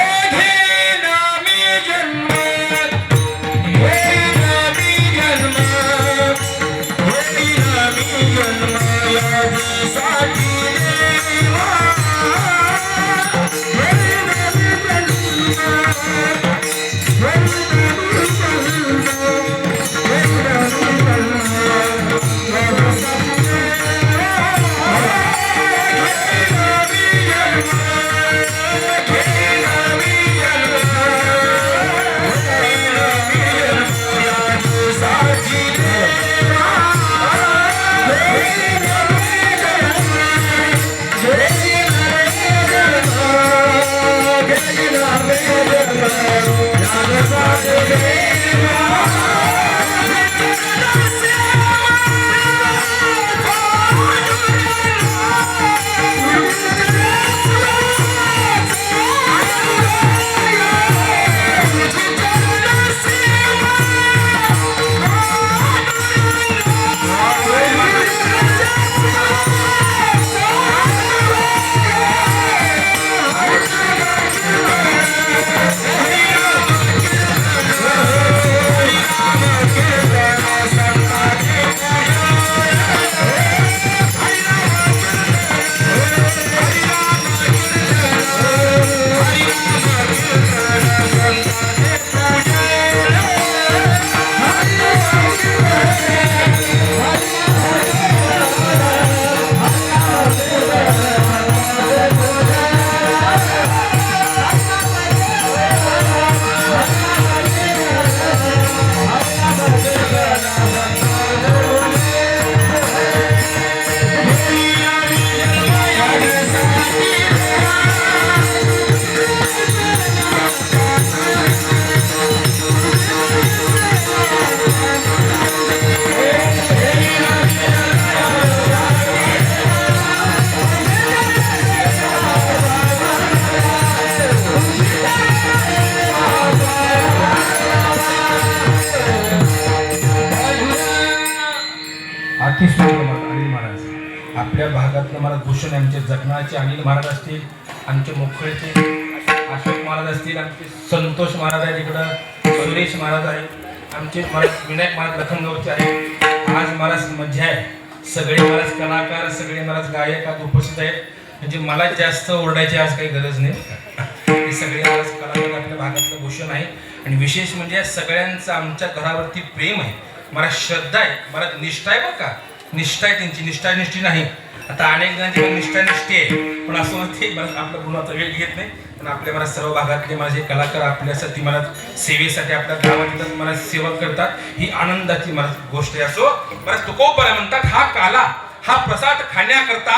भागातलं महाराज भूषण आहे, आमचे जगनाचे अनिल महाराज असतील, आमचे मोखळेचे अशोक महाराज असतील, आमचे संतोष महाराज आहेत, इकडं सुरेश महाराज आहेत, आमचे महाराज विनायक महाराज लखनगावचे आहेत. आज महाराज मजा आहे, सगळे महाराज कलाकार, सगळे महाराज गायक आज उपस्थित आहेत. म्हणजे मला जास्त ओरडायची आज काही गरज नाही. हे सगळे महाराज कलाकार आपल्या भागातलं भूषण आहे. आणि विशेष म्हणजे या सगळ्यांचं आमच्या घरावरती प्रेम आहे, मला श्रद्धा आहे, मला निष्ठा आहे. बघ का निष्ठा आहे त्यांची, निष्ठी नाही. आता अनेक जणांची निष्ठा निष्ठी आहे, पण असं म्हणते मला आपलं गुणाचा वेळ घेत नाही. पण आपल्या मला सर्व भागातले माझे कलाकार आपल्यासाठी मला सेवेसाठी आपल्या गावात येतात, मला सेवा करतात. ही आनंदाची मला गोष्ट आहे. असो मला तुकोबरा म्हणतात, हा काला हा प्रसाद खाण्याकरता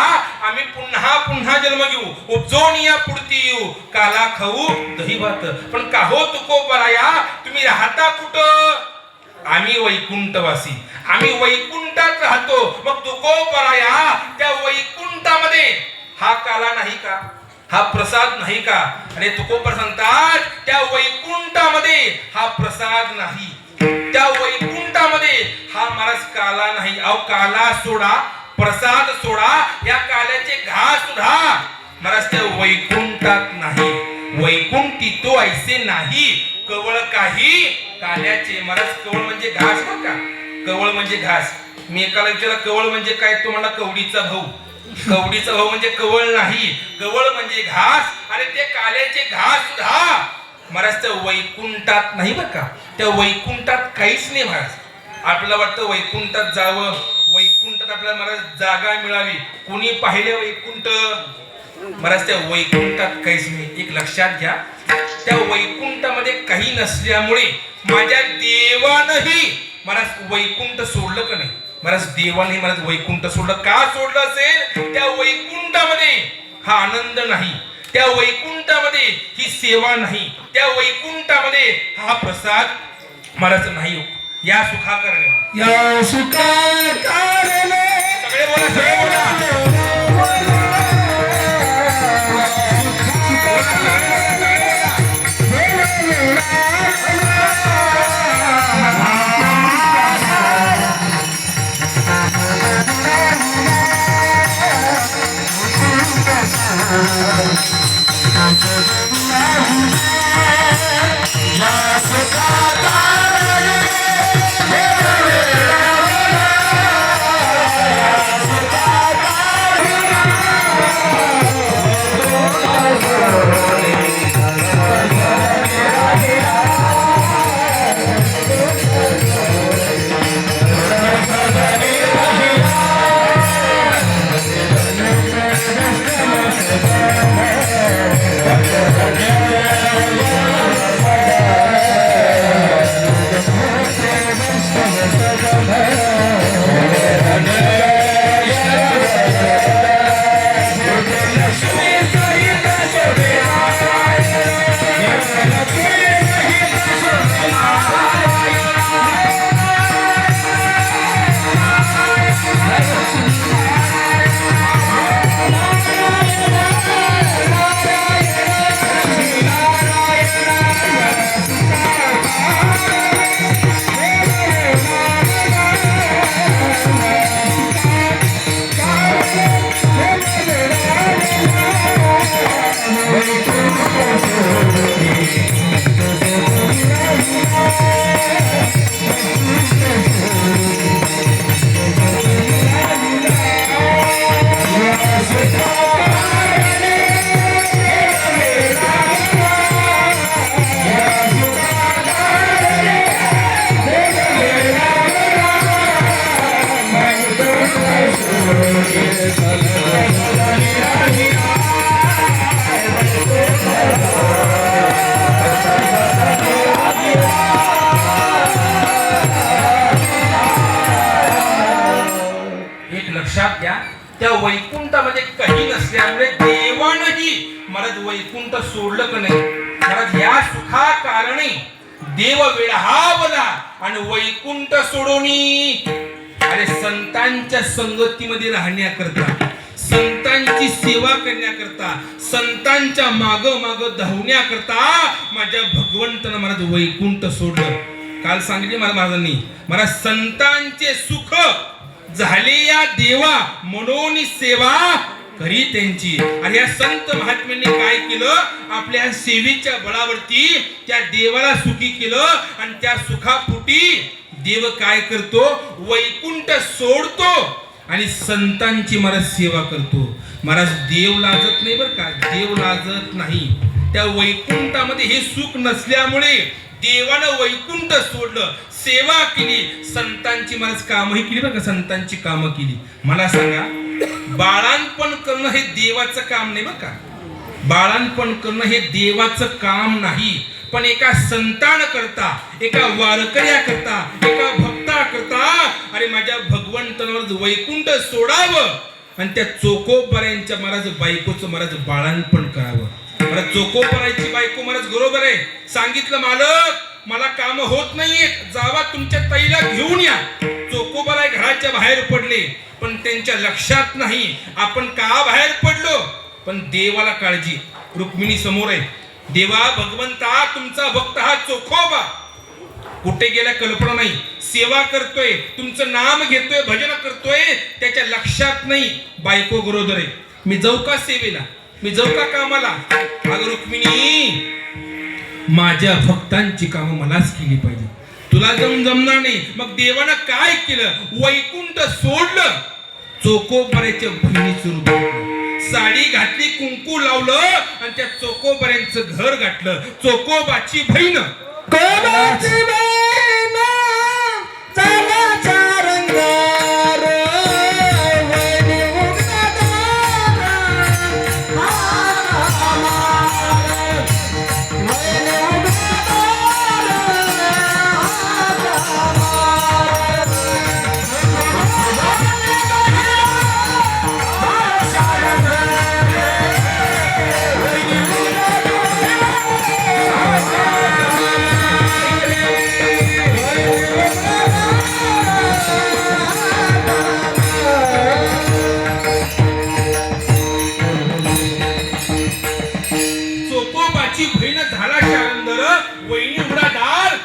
आम्ही पुन्हा पुन्हा जन्म घेऊ, उपजोन या पुढती येऊ, काला खाऊ दही भात. पण का हो तुकोबराया, तुम्ही राहता कुठं? आम्ही वैकुंठवासी, आम्ही वैकुंठात राहतो. मग तुकोबराया, त्या वैकुंठामध्ये हा काला नाही का, हा प्रसाद नाही का? अरे तुकोबर सांगतात, त्या वैकुंठामध्ये हा प्रसाद नाही, त्या वैकुंठामध्ये हा महाराज काला नाही. अहो काला सोडा, प्रसाद सोडा, या काल्याचे घास सुद्धा महाराज त्या वैकुंठात नाही. वैकुंठी तो ऐसे नाही, कवळ काही काल्याचे. महाराज कवळ म्हणजे घास बरं का, कवळ म्हणजे घास. मी एकाला विचारला कवळ म्हणजे काय, तो म्हणला कवडीचा भाऊ. कवडीचा भाऊ म्हणजे कवळ नाही, कवळ म्हणजे घास. आणि ते काल्याचे घास सुद्धा महाराज त्या वैकुंठात नाही बरं का, त्या वैकुंठात काहीच नाही. महाराज आपल्याला वाटतं वैकुंठात जावं, वैकुंठात आपल्याला महाराज जागा मिळावी, कोणी पाहिले वैकुंठ? महाराज त्या वैकुंठात काहीच नाही. एक लक्षात घ्या, त्या वैकुंठामध्ये काही नसल्यामुळे माझ्या देवानंही महाराज वैकुंठ सोडलं का नाही? महाराज देवाने महाराज वैकुंठ सोडलं. का सोडलं असेल? त्या वैकुंठामध्ये हा आनंद नाही, त्या वैकुंठामध्ये ही सेवा नाही, त्या वैकुंठामध्ये हा प्रसाद महाराज नाही. या सुखा करणे, या सुखा कारणे सगळे बोला, सगळे बोला. लक्षात घ्या, त्या वैकुंठामध्ये काही नसल्यामुळे देवानंही महाराज वैकुंठ सोडलं का नाही? महाराज या सुखा कारणे देव वेळहावला आणि वैकुंठ सोडोनी. अरे संतांच्या संगतीमध्ये राहण्याकरता, संतांची सेवा करण्याकरता, संतांच्या माग माग धावण्याकरता माझ्या भगवंतानं महाराज वैकुंठ सोडलं. काल सांगितले महाराजांनी, महाराज संतांचे सुख झाले या देवा म्हणून सेवा करी त्यांची. आणि या संत महात्म्यांनी काय केलं, आपल्या सेवेच्या बळावरती त्या देवाला सुखी केलं. आणि त्या सुखापोटी देव काय करतो, वैकुंठ सोडतो आणि संतांची महाराज सेवा करतो. महाराज देव लाजत नाही बरं का, देव लाजत नाही. त्या वैकुंठामध्ये हे सुख नसल्यामुळे देवानं वैकुंठ सोडलं, सेवा केली, संतांची महाराज कामही केली बरं का, संतांची कामं केली. मला सांगा, बाळांपण करणं हे देवाचं काम नाही बरं का, बाळांपण करणं हे देवाचं काम नाही. पण एका संतान करता, एका वारकऱ्या करता, एका भक्ता करता अरे माझ्या भगवंतांवर वैकुंठ सोडावं आणि त्या चोकोबऱ्यांच्या महाराज बायकोचं महाराज बाळांपण करावं. मला चोकोबरायची बायको महाराज बरोबर आहे, सांगितलं मालक मला काम होत नाहीयेत, जावा तुमच्या ताईला घेऊन या. चोकोबराय घराच्या बाहेर पडले, पण त्यांच्या लक्षात नाही आपण का बाहेर पडलो. पण देवाला काळजी, रुक्मिणी समोर आहे, देवा भगवंता तुमचा भक्त हा चोखोबा कुठे गेला कल्पना नाही, सेवा करतोय, तुमचं नाम घेतोय, भजन करतोय, त्याच्या लक्षात नाही. बायको गरोदर आहे, मी जाऊ का सेवेला, मी जाऊ का कामाला. अगं रुक्मिणी, माझ्या भक्तांची कामं मलाच केली पाहिजे, तुला जमणार नाही. मग देवानं काय केलं, वैकुंठ सोडलं, चोकोबऱ्याच्या बहिणीचं रूप घेतलं, साडी घातली, कुंकू लावलं आणि त्या चोकोबऱ्यांचं घर गाठलं. चोकोबाची बहीण, कोणाची बहीण चालाचा रंगार, वैरी उगतार, वैरी चोकोबाची बहीण झाला शारंदर, वहिनी उघडादार.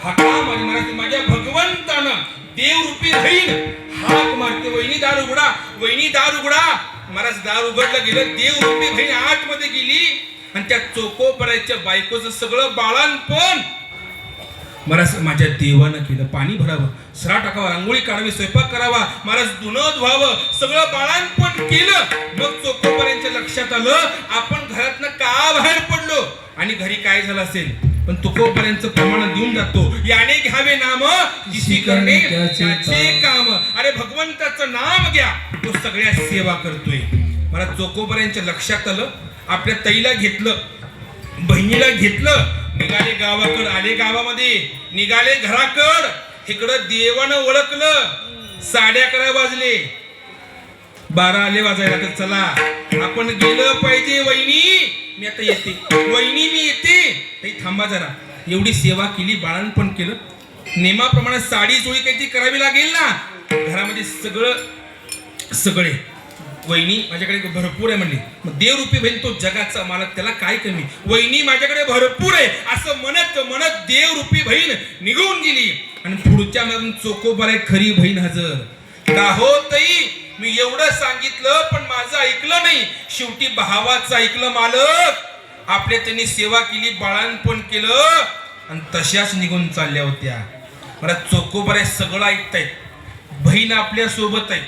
हाका मारी महाराज माझ्या भगवंतानं देवरूपी बहीण हाक मारते, वहिनी दार उघडा, वहिनी दार उघडा. महाराज दार उघडलं गेलं, देवरूपी बहीण आतमध्ये गेली आणि त्या चोकोबऱ्याच्या बायकोचं सगळं बाळांपण महाराज माझ्या देवानं केलं. पाणी भरावं, सरा टाकावा, रांगोळी काढावी, स्वयंपाक करावा, महाराज धुणं धुवावं, सगळं बाळांपण केलं. मग चोकोबऱ्यांच्या लक्षात आलं आपण घरातनं का बाहेर पडलो आणि घरी काय झालं असेल. पण तुकोबऱ्यांचं प्रमाण देऊन जातो, याने घ्यावे नाम जिसी करणे त्याचे काम. अरे भगवंताचं नाम घ्या, तो सगळ्या सेवा करतोय. मला चोकोबऱ्यांच्या लक्षात आलं, आपल्या ताईला घेतलं, बहिणीला घेतलं, निघाले गावाकड, आले गावामध्ये, निघाले घराकड. इकडं देवानं ओळखलं, 11:30 वाजले, 12 आले वाजायला. तर चला आपण गेलं पाहिजे, वहिनी मी आता येते, वहिनी मी येते. ताई थांबा जरा, एवढी सेवा केली, बाळांपण केलं, नेमाप्रमाणे साडी चोळी काहीतरी करावी लागेल ना. घरामध्ये सगळे वहिनी माझ्याकडे भरपूर आहे म्हणली. मग देवरूपी बहीण तो जगाचा मालक, त्याला काय कमी, वहिनी माझ्याकडे भरपूर आहे असं म्हणत म्हणत देवरूपी बहीण निघून गेली. आणि पुढच्या मधून चोकोबराय खरी बहीण हजर. का हो ताई, मी एवढं सांगितलं पण माझं ऐकलं नाही. शेवटी भावाचं ऐकलं मालक, आपल्या त्यांनी सेवा केली, बाळांपण केलं आणि तशाच निघून चालल्या होत्या. मला चोकोबराय सगळं ऐकतायत, बहीण आपल्या सोबत आहे.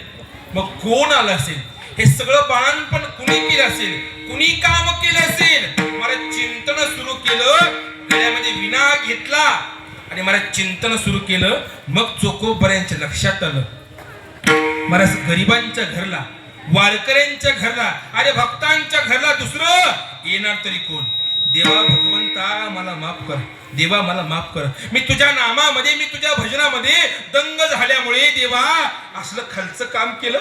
मग कोण आलं असेल, हे सगळं बाळांपण कुणी केलं असेल, कुणी काम केलं असेल. मला चिंतन सुरू केलं, गळ्यामध्ये विना घेतला आणि मला चिंतन सुरू केलं. मग चोकोबऱ्यांच्या लक्षात आलं, मला गरिबांच्या घरला, वारकऱ्यांच्या घरला, अरे भक्तांच्या घरला दुसरं येणार तरी कोण. देवा भगवंता मला माफ कर, देवा मला माफ कर. मी तुझ्या नामामध्ये, मी तुझ्या भजनामध्ये दंग झाल्यामुळे देवा असलं खालचं काम केलं.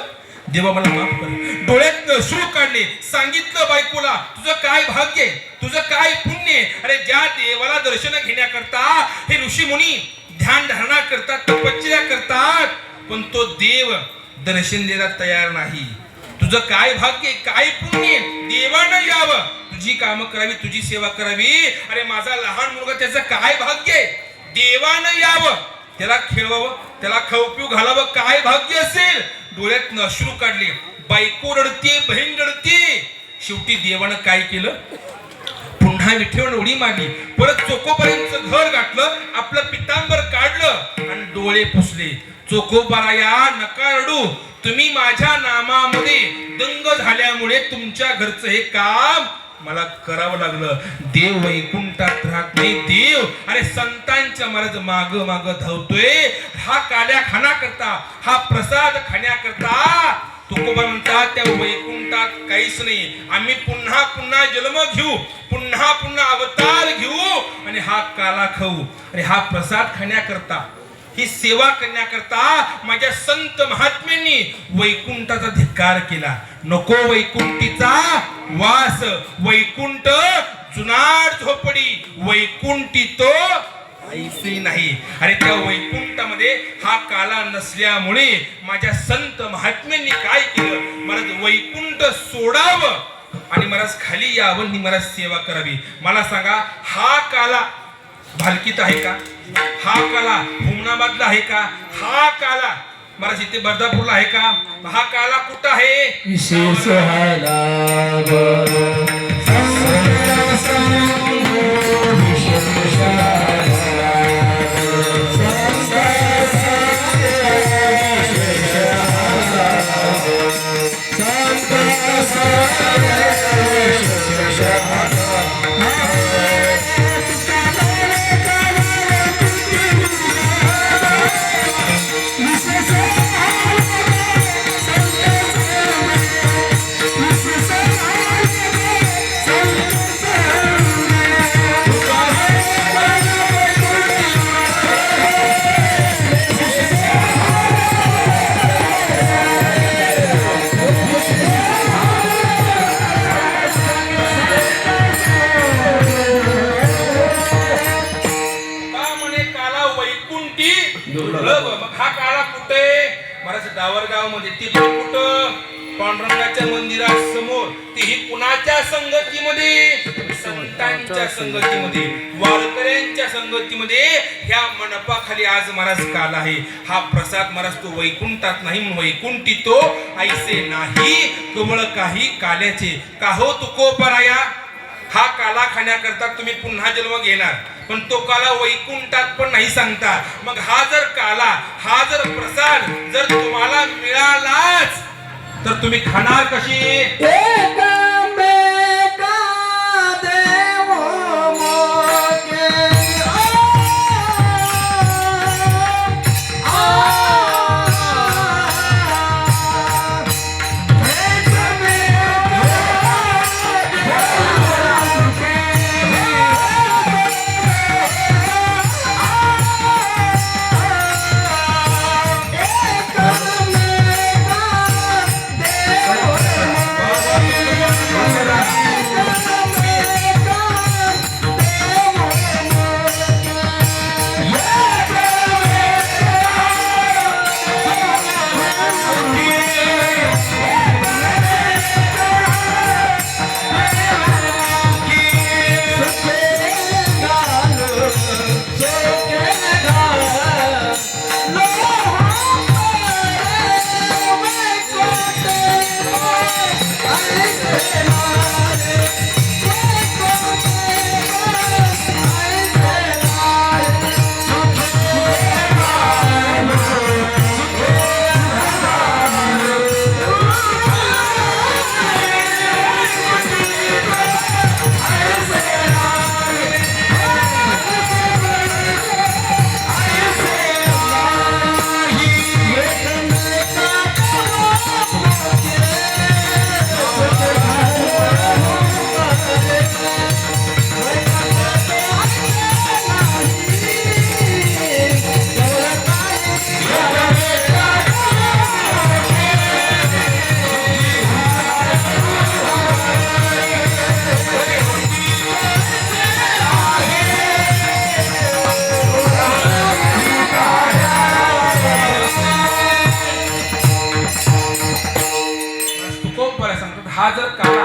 देवा मला माफ कर. डोळ्यात अश्रू काढले, सांगितलं बायकोला तुझं काय भाग्य आहे, तुझं काय पुण्य आहे. अरे ज्या देवाला दर्शन घेण्याकरता हे ऋषी मुनी ध्यान धारणा करतात, तपश्चर्या करतात, पण तो देव दर्शन द्यायला तयार नाही. तुझं काय भाग्य, काय पुण्य, देवानं यावं, तुझी कामं करावी, तुझी सेवा करावी. अरे माझा लहान मुलगा, त्याचं काय भाग्य, देवानं यावं, त्याला खेळवावं, त्याला खाऊ पिऊ घालावं, काय भाग्य असेल. डोळ्यात अश्रू काढले. बायको रडते, बहीण रडते. शेवटी देवानं काय केलं, पुन्हा विठेवर उडी मारली. परत चोकोबाईंचं घर गाठलं, आपलं पितांबर काढलं आणि डोळे पुसले. चोकोबाराया नका रडू, तुम्ही माझ्या नामामध्ये दंग झाल्यामुळे तुमच्या घरचं हे काम मला करावं लागलं. देव वैकुंठात राहत नाही. देव अरे संतांच्या महाराज माग माग धावतोय. हा काल्या खाण्याकरता, हा प्रसाद खाण्याकरता. तुकोबा म्हणतात त्या वैकुंठात काहीच नाही. आम्ही पुन्हा पुन्हा जन्म घेऊ, पुन्हा पुन्हा अवतार घेऊ आणि हा काला खाऊ आणि हा प्रसाद खाण्याकरता, ही सेवा करण्याकरता माझ्या संत महात्म्यांनी वैकुंठाचा धिक्कार केला. नको वैकुंठीचा वास, वैकुंठ जुनाट झोपडी, वैकुंठी तो ऐसे नाही. आणि त्या वैकुंठामध्ये हा काला नसल्यामुळे माझ्या संत महात्म्यांनी काय केलं, महाराज वैकुंठ सोडावं आणि महाराज खाली यावं आणि महाराज सेवा करावी. मला सांगा, हा काला भालकीत आहे का? हा काला हुमनाबादला आहे का? हा काला महाराज इथे बर्दापूरला आहे का? हा काला कुठं आहे? विशेष डावरगाव मध्ये. ती कुठं? पांडुरंगाच्या मंदिरासमोर. तीही कुणाच्या संगतीमध्ये? संतांच्या संगतीमध्ये, वारकऱ्यांच्या संगतीमध्ये. ह्या मंडपाखाली आज महाराज काल आहे. हा प्रसाद महाराज तो वैकुंठात नाही, वैकुंठी तो ऐसे नाही. कमळ काही काल्याचे का हो तुकोबराया. हा काला खाण्याकरता तुम्ही पुन्हा जन्म घेणार, पण तो काला वैकुंठात पण नाही सांगता. मग हा जर काला, हा जर प्रसाद जर तुम्हाला मिळालाच तर तुम्ही खाणार कशी? हा जर काला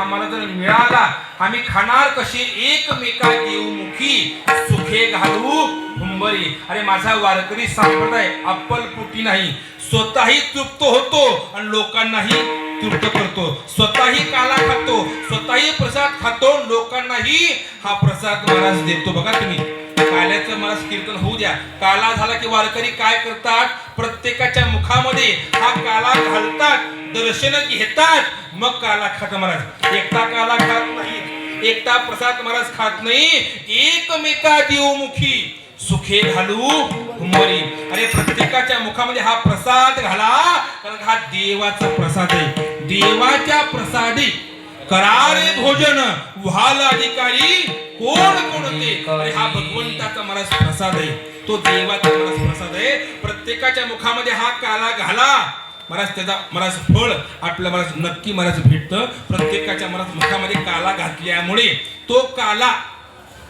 आम्हाला जर मिळाला, आम्ही खाणार कसे एकमेका देवमुखी सुखे घालू हुंबरी. अरे माझा वारकरी संप्रदाय अप्पलपोटी नाही, स्वतःही तृप्त होतो आणि लोकांनाही तृप्त करतो. स्वतःही काला खातो, स्वतःही प्रसाद खातो, लोकांनाही हा प्रसाद महाराज देतो. बघा तुम्ही काल्याचं महाराज कीर्तन होऊ द्या. काला झाला की वारकरी काय करतात, प्रत्येकाच्या मुखामध्ये हा काला घालतात, दर्शन घेतात, मग काला खात महाराज. एकटा काला खात नाही, एकटा प्रसाद महाराज खात नाही, एकमेका देवमुखी सुखे घालू हुंबरी. अरे प्रत्येकाच्या मुखामध्ये हा प्रसाद घाला, कारण हा देवाचा प्रसाद आहे. देवाच्या प्रसादी करारे भोजन व्हाल अधिकारी कोण कोणते. अरे हा भगवंताचा महाराज प्रसाद आहे, तो देवाचा महाराज प्रसाद आहे. प्रत्येकाच्या मुखामध्ये हा काला घाला महाराज, त्याचा महाराज फळ आपल्या महाराज नक्की महाराज भेटतं. प्रत्येकाच्या महाराज मुखामध्ये काला घातल्यामुळे तो काला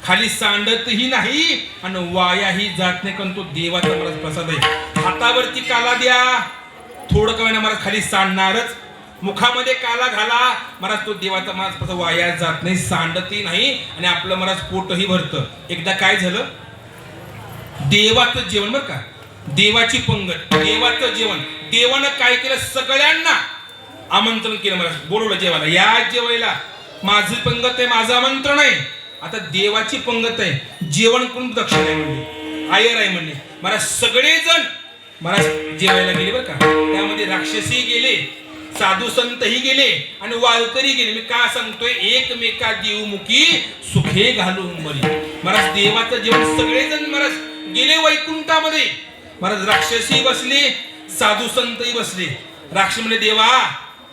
खाली सांडतही नाही आणि वायाही जात नाही, कारण तो देवाचा महाराज प्रसाद आहे. हातावरती काला द्या, थोडं कमी महाराज खाली सांडणारच. मुखामध्ये काला घाला महाराज, तो देवाचा महाराज प्रसाद वाया जात नाही, सांडतही नाही आणि आपलं महाराज पोटही भरतं. एकदा काय झालं, देवाचं जेवण बरं का, देवाची पंगत, देवाचं जेवण. देवानं काय केलं, सगळ्यांना आमंत्रण केलं महाराज, बोलवलं जेवायला, या जेवायला. माझी पंगत आहे, माझं आमंत्रण आहे. आता देवाची पंगत आहे, जेवण करून दक्षिण आहे म्हणले, आयर आहे म्हणले महाराज. सगळेजण महाराज जेवायला गेले बरं का. त्यामध्ये राक्षसी गेले, साधू संतही गेले आणि वारकरी गेले. मी का सांगतोय, एकमेका देवमुखी सुखे घालू हुंबरी. महाराज देवाचं जेवण सगळेजण महाराज गेले वैकुंठामध्ये. महाराज राक्षसी बसले, साधू संतही बसले. राक्षस म्हणले, देवा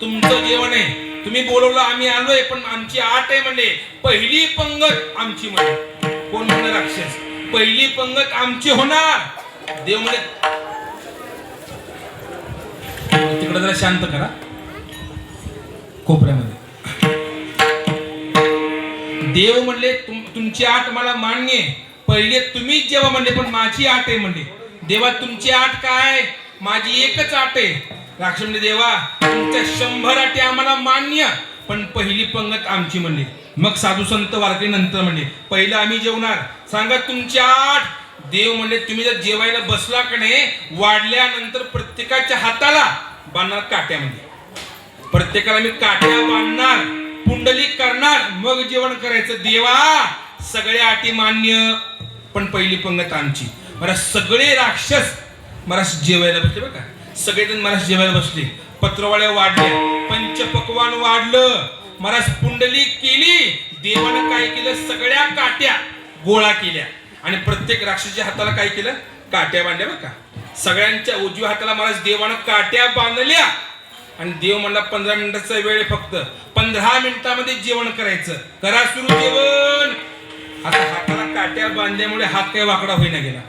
तुमचं जेवण आहे, तुम्ही बोलवलं आम्ही आलोय, पण आमची आट आहे म्हणले, पहिली पंगत आमची म्हणले. कोण म्हणणार, राक्षस, पहिली पंगत आमची होणार. देव म्हणले, तिकडे जरा शांत करा कोपऱ्यामध्ये. देव म्हणले, तुमची आट मला मान्य आहे, पहिले तुम्हीच जेव्हा म्हणले, पण माझी आट आहे म्हणले. देवा तुमची आट काय, माझी एकच आट आहे. राक्षस म्हणले, देवा तुमच्या 100 आटी आम्हाला मान्य, पण पहिली पंगत आमची म्हणले. मग साधू संत वारकरी नंतर म्हणले, पहिलं आम्ही जेवणार, सांगा तुमची आट. देव म्हणले, तुम्ही जर जेवायला बसला का नाही, वाढल्यानंतर प्रत्येकाच्या हाताला बांधणार काट्या, म्हणजे प्रत्येकाला मी काट्या बांधणार, पुंडलिक करणार, मग जेवण करायचं. देवा सगळ्या अटी मान्य, पण पहिली पंगत आमची. महाराज सगळे राक्षस महाराज जेवायला बसले बरं का. सगळेजण महाराज जेवायला बसले, पत्रवाळ्या वाढल्या, पंचपक्वान वाढलं, महाराज पुंडलिक केली. देवानं काय केलं, सगळ्या काट्या गोळा केल्या आणि प्रत्येक राक्षसाच्या हाताला काय केलं, काट्या बांधल्या बरं का. सगळ्यांच्या उजव्या हाताला महाराज देवानं काट्या बांधल्या आणि देव म्हणला 15 मिनिटाचा वेळ, फक्त 15 मिनिटामध्ये जेवण करायचं, करा सुरू जेवण. आता हाताला काट्या बांधल्यामुळे हात काही वाकडा होईना गेला,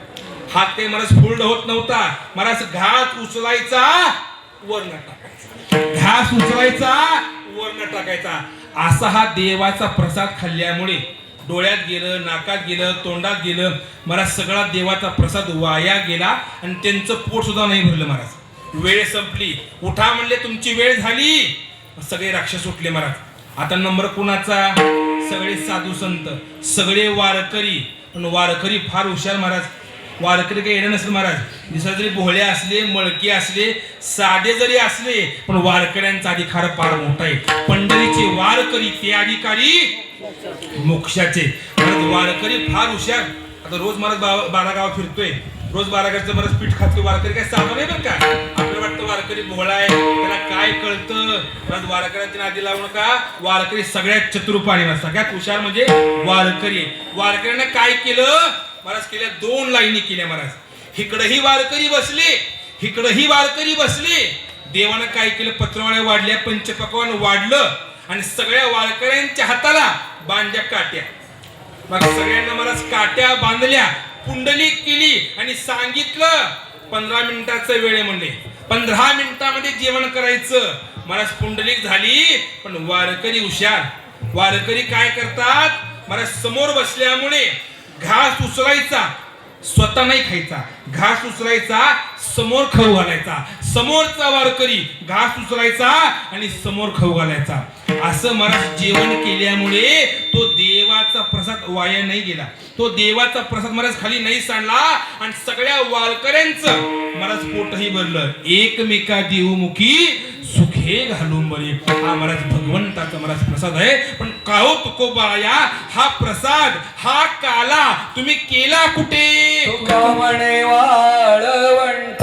हात काही महाराज फोल्ड होत नव्हता. महाराज घास उचलायचा, वरण टाकायचा, घास उचलायचा, वरण टाकायचा. असा हा देवाचा प्रसाद खाल्ल्यामुळे डोळ्यात गेलं, नाकात गेलं, तोंडात गेलं, महाराज सगळा देवाचा प्रसाद वाया गेला आणि त्यांचं पोट सुद्धा नाही भरलं. महाराज वेळ संपली, उठा म्हणले, तुमची वेळ झाली. सगळे राक्षस उठले महाराज. आता नंबर कुणाचा, सगळे साधू संत, सगळे वारकरी. पण वारकरी फार हुशार महाराज. वारकरी काही येणं नसेल महाराज, दिसत जरी भोळे असले, मळकी असले, साधे जरी असले, पण वारकऱ्यांचा अधिकार फार मोठा आहे. पंढरीचे वारकरी ते अधिकारी मोक्षाचे. वारकरी फार हुशार. आता रोज महाराज 12 गाव फिरतोय, रोज 12 गावचं बरंच पीठ खातोय. वारकरी काय साधं नाही बरं का. आपल्याला वाटतं वारकरी भोळा आहे, त्याला काय कळतं. वारकऱ्यांच्या नादी लावू नका. वारकरी सगळ्यात चतुर, सगळ्यात हुशार म्हणजे वारकरी. वारकऱ्यांना काय केलं महाराज, केल्या 2 लाईनी केल्या महाराज. इकडही वारकरी बसले, इकडही वारकरी बसले. देवानं काय केलं, पत्रवाळ्या वाढल्या, पंचपक्वान वाढलं आणि सगळ्या वारकऱ्यांच्या हाताला बांधल्या काट्या. मग सगळ्यांना महाराज काट्या बांधल्या, पुंडलिक केली आणि सांगितलं 15 मिनिटाचा वेळ आहे म्हणले, 15 मिनिटामध्ये जेवण करायचं. महाराज पुंडलिक झाली, पण वारकरी हुशार. वारकरी काय करतात महाराज, समोर बसल्यामुळे घास उचलायचा, स्वतः नाही खायचा, घास उचलायचा, समोर खाऊ घालायचा, समोरचा वारकरी घास उचलायचा आणि समोर खाऊ घालायचा. असं महाराज जेवण केल्यामुळे तो देवाचा प्रसाद वाया नाही गेला. तो देवाचा प्रसाद महाराज खाली नाही सांडला आणि सगळ्या वारकऱ्यांचं महाराज पोटही भरलं. एकमेका देवमुखी सुखे घालून बरे. हा महाराज भगवंताचा महाराज प्रसाद आहे. पण काहो तुकोबाया, हा प्रसाद हा काला तुम्ही केला कुठे? तुका म्हणे वाळवंट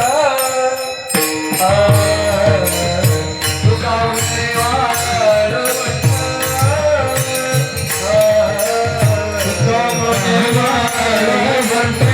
तुका म्हणे वाळवंट तुका म्हणे वाळवंट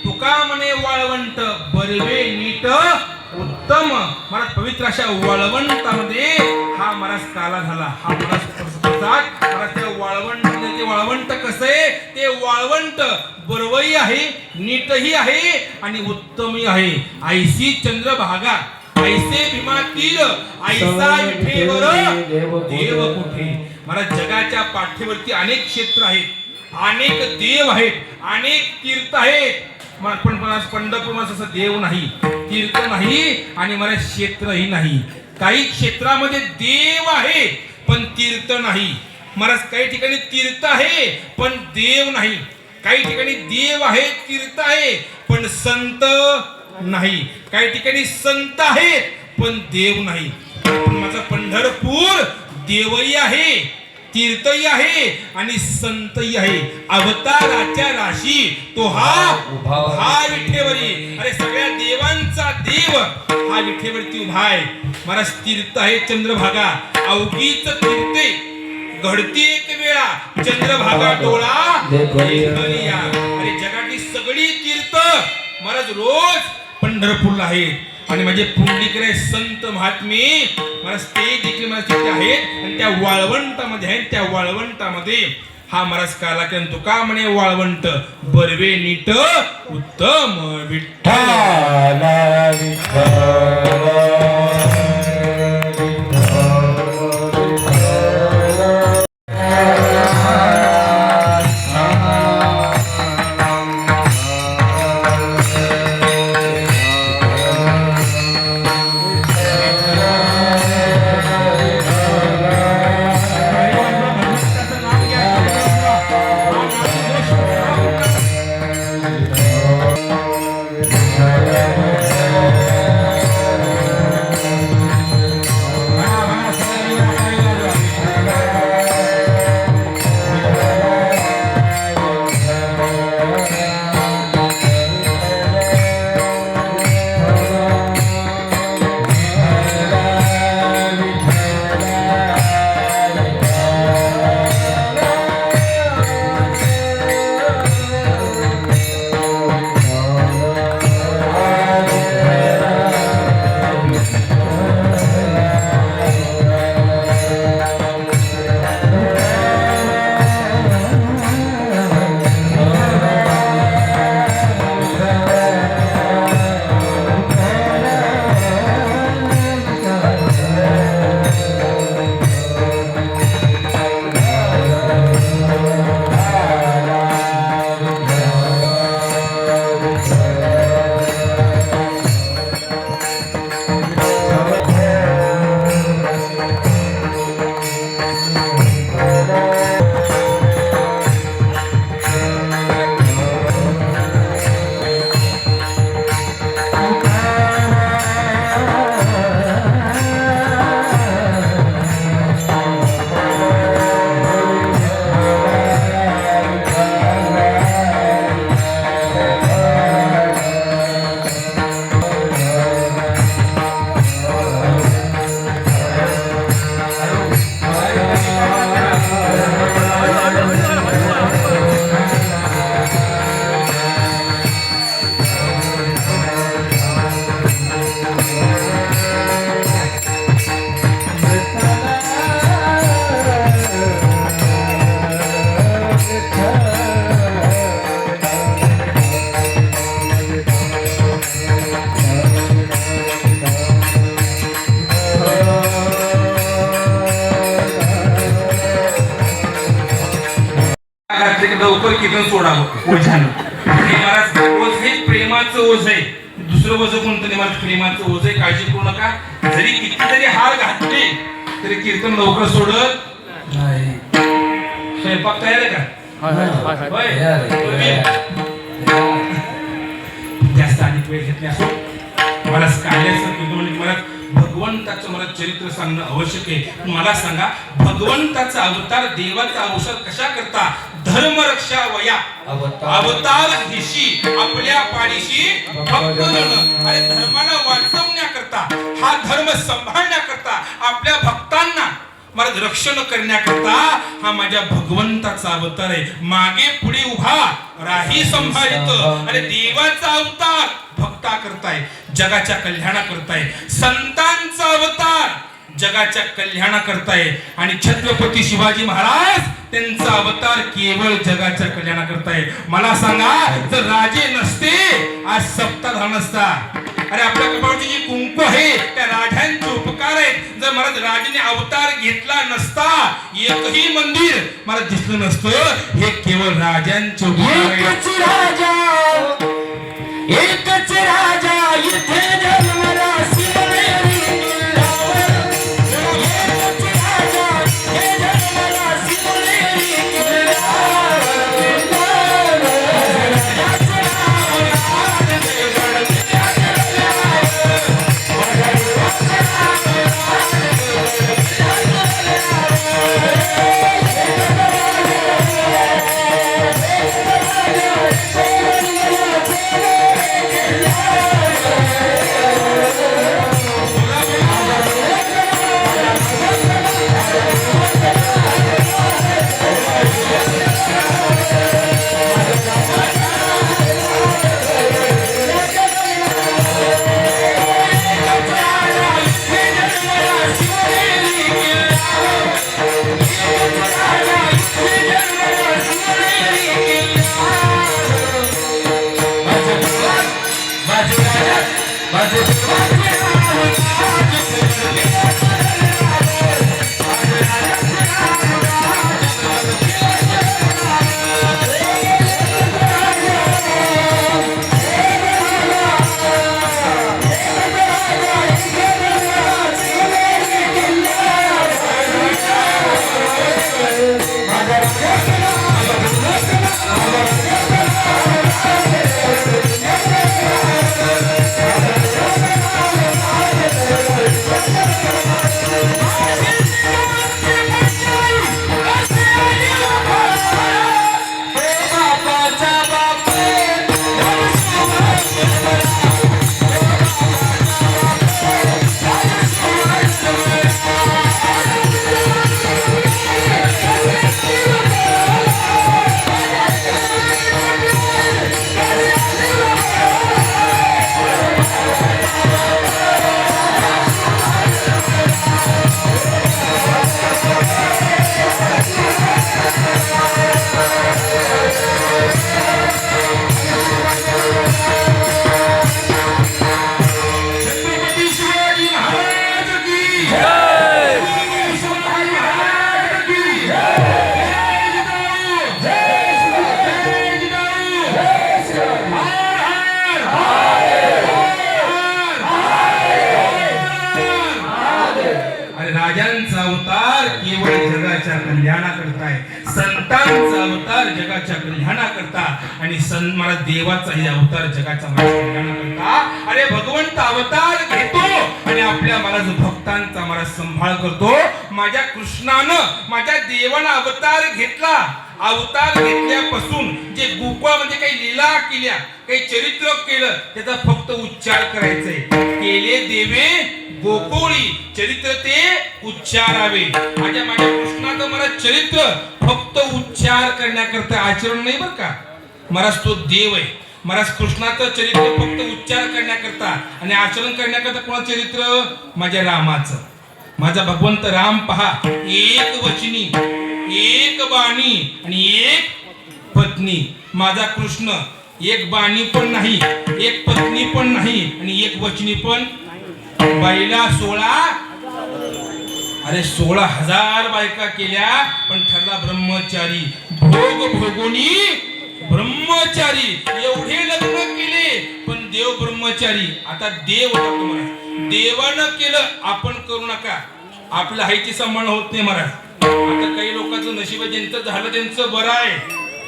तुका म्हणे वाळवंट उत्तम महाराज पवित्र अशा वाळवंटामध्ये हा महाराज काला झाला. हा महाराज प्रसाद महाराज त्या वाळवंटामध्ये ते वाळवंट कसं आहे? ते वाळवंट बरवई आहे, नीटही आहे आणि उत्तमही आहे. ऐसी चंद्रभागा ऐसे भीमा तीर ऐसा विठेवर देव कुठे. महाराज जगाच्या पाठीवरती अनेक क्षेत्र आहेत, अनेक देव आहेत, अनेक तीर्थ आहेत. पण पंढरपूर असं देव नाही, तीर्थ नाही आणि मला क्षेत्रही नाही. काही क्षेत्रामध्ये देव आहे पण तीर्थ नाही. महाराज काही ठिकाणी तीर्थ आहे पण देव नाही. काही ठिकाणी देव आहे, तीर्थ आहे पण संत नाही. काही ठिकाणी संत आहेत पण देव नाही. पण माझा पंढरपूर देवही आहे, तीर्थही आहे आणि संतही आहे. अवताराच्या राशी तो हा विठेवरी. अरे सगळ्या देवांचा देव हा विठेवरती उभा आहे. महाराज तीर्थ आहे चंद्रभागा, अवघीच तीर्थे घडती एक वेळा चंद्रभागा डोळा देखलिया. अरे जगातली सगळी तीर्थ महाराज रोज पंढरपूरला आहेत. आणि म्हणजे पुंडलिकराय संत महात्मे महाराज ते देखील महाराज तिथे आहेत आणि त्या वाळवंटामध्ये आहेत. त्या वाळवंटामध्ये हा महाराज काला केन तुका म्हणे वाळवंट बरवे नीट उत्तम विठ्ठल. विठ्ठला विठ्ठला लवकर कीर्तन सोडावं ओझ्यानं. हे महाराज ओझ हे प्रेमाचं ओझ आहे. दुसरं ओझ कोणतं नाही महाराज, प्रेमाचं ओझ आहे. काळजी करू नका. जरी किती जरी हार घातले तरी कीर्तन लवकर सोडत नाही. स्वयंपाक तयार आहे का? होय. जास्त अधिक वेळ घेतली असो मला काढल्यासारखं म्हणजे मला भगवंताचं मला चरित्र सांगणं आवश्यक आहे. मला सांगा भगवंताचा अवतार देवाचा औषध कशा करता धर्म रक्षा वया अवतार दिशी आपल्या पाडीशी भक्त जण. अरे धर्माला वाचवण्याकरता हा धर्म सांभाळण्याकरता आपल्या भक्तांना मला रक्षण करण्याकरता हा माझ्या भगवंताचा अवतार आहे. मागे पुढे उभा राही संभाळित. अरे देवाचा अवतार भक्ता करताय, जगाच्या कल्याणा करताय. संतांचा अवतार जगाच्या कल्याणा करताय. आणि छत्रपती शिवाजी महाराज त्यांचा अवतार केवळ जगाच्या कल्याणा करताय. मला सांगा जर राजे नसते आज सप्ताह नसता. अरे आपल्या कपाळाची जी कुंकू आहे त्या राजांचे उपकार आहेत. जर महाराज राजाने अवतार घेतला नसता एकही मंदिर मला दिसलं नसतं. हे केवळ राजांचे उपकार आहेत. एकच राजा इथे जन्मला शिवनेरी किल्ल्यावर. एकच राजा हे जन्मला शिवनेरी किल्ल्यावर. त्याचं नाव राजगड, त्याचं केवळ जगाच्या कल्याणाकरता संतांचा अवतार जगाच्या कल्याणाकरता आणि मला देवाचाही अवतार जगाच्या कल्याणाकरता. अरे भगवंत अवतार घेतो आणि आपल्या मला भक्तांचा मला सांभाळ करतो. माझ्या कृष्णानं माझ्या देवानं अवतार घेतला. अवतार घेतल्यापासून जे गोकुळामध्ये काही लीला केल्या काही चरित्र केलं त्याचा फक्त उच्चार करायचंय. केले देवे गोकुळी चरित्र ते उच्चारावे. माझ्या कृष्णाचं मला चरित्र फक्त उच्चार करण्याकरता आचरण नाही बरं का. महाराज तो देव आहे. महाराज कृष्णाचं चरित्र फक्त उच्चार करण्याकरता आणि आचरण करण्याकरता कोणाचं चरित्र माझ्या रामाचं. माझा भगवंत राम पहा एक वचनी एक बाणी आणि एक पत्नी. माझा कृष्ण एक बाणी पण नाही एक पत्नी पण नाही आणि एक वचनी पण. बाईला 16,000 बायका केल्या पण ठरला ब्रह्मचारी. भोग भोगोनी ब्रह्मचारी. एवढे लग्न केले पण देव ब्रह्मचारी. आता देव होता तुम्हाला देवानं केलं आपण करू नका. आपल्या हायची सांभाळणं होत नाही महाराज. आता काही लोकांचं नशीब ज्यांचं झालं त्यांचं बरं आहे.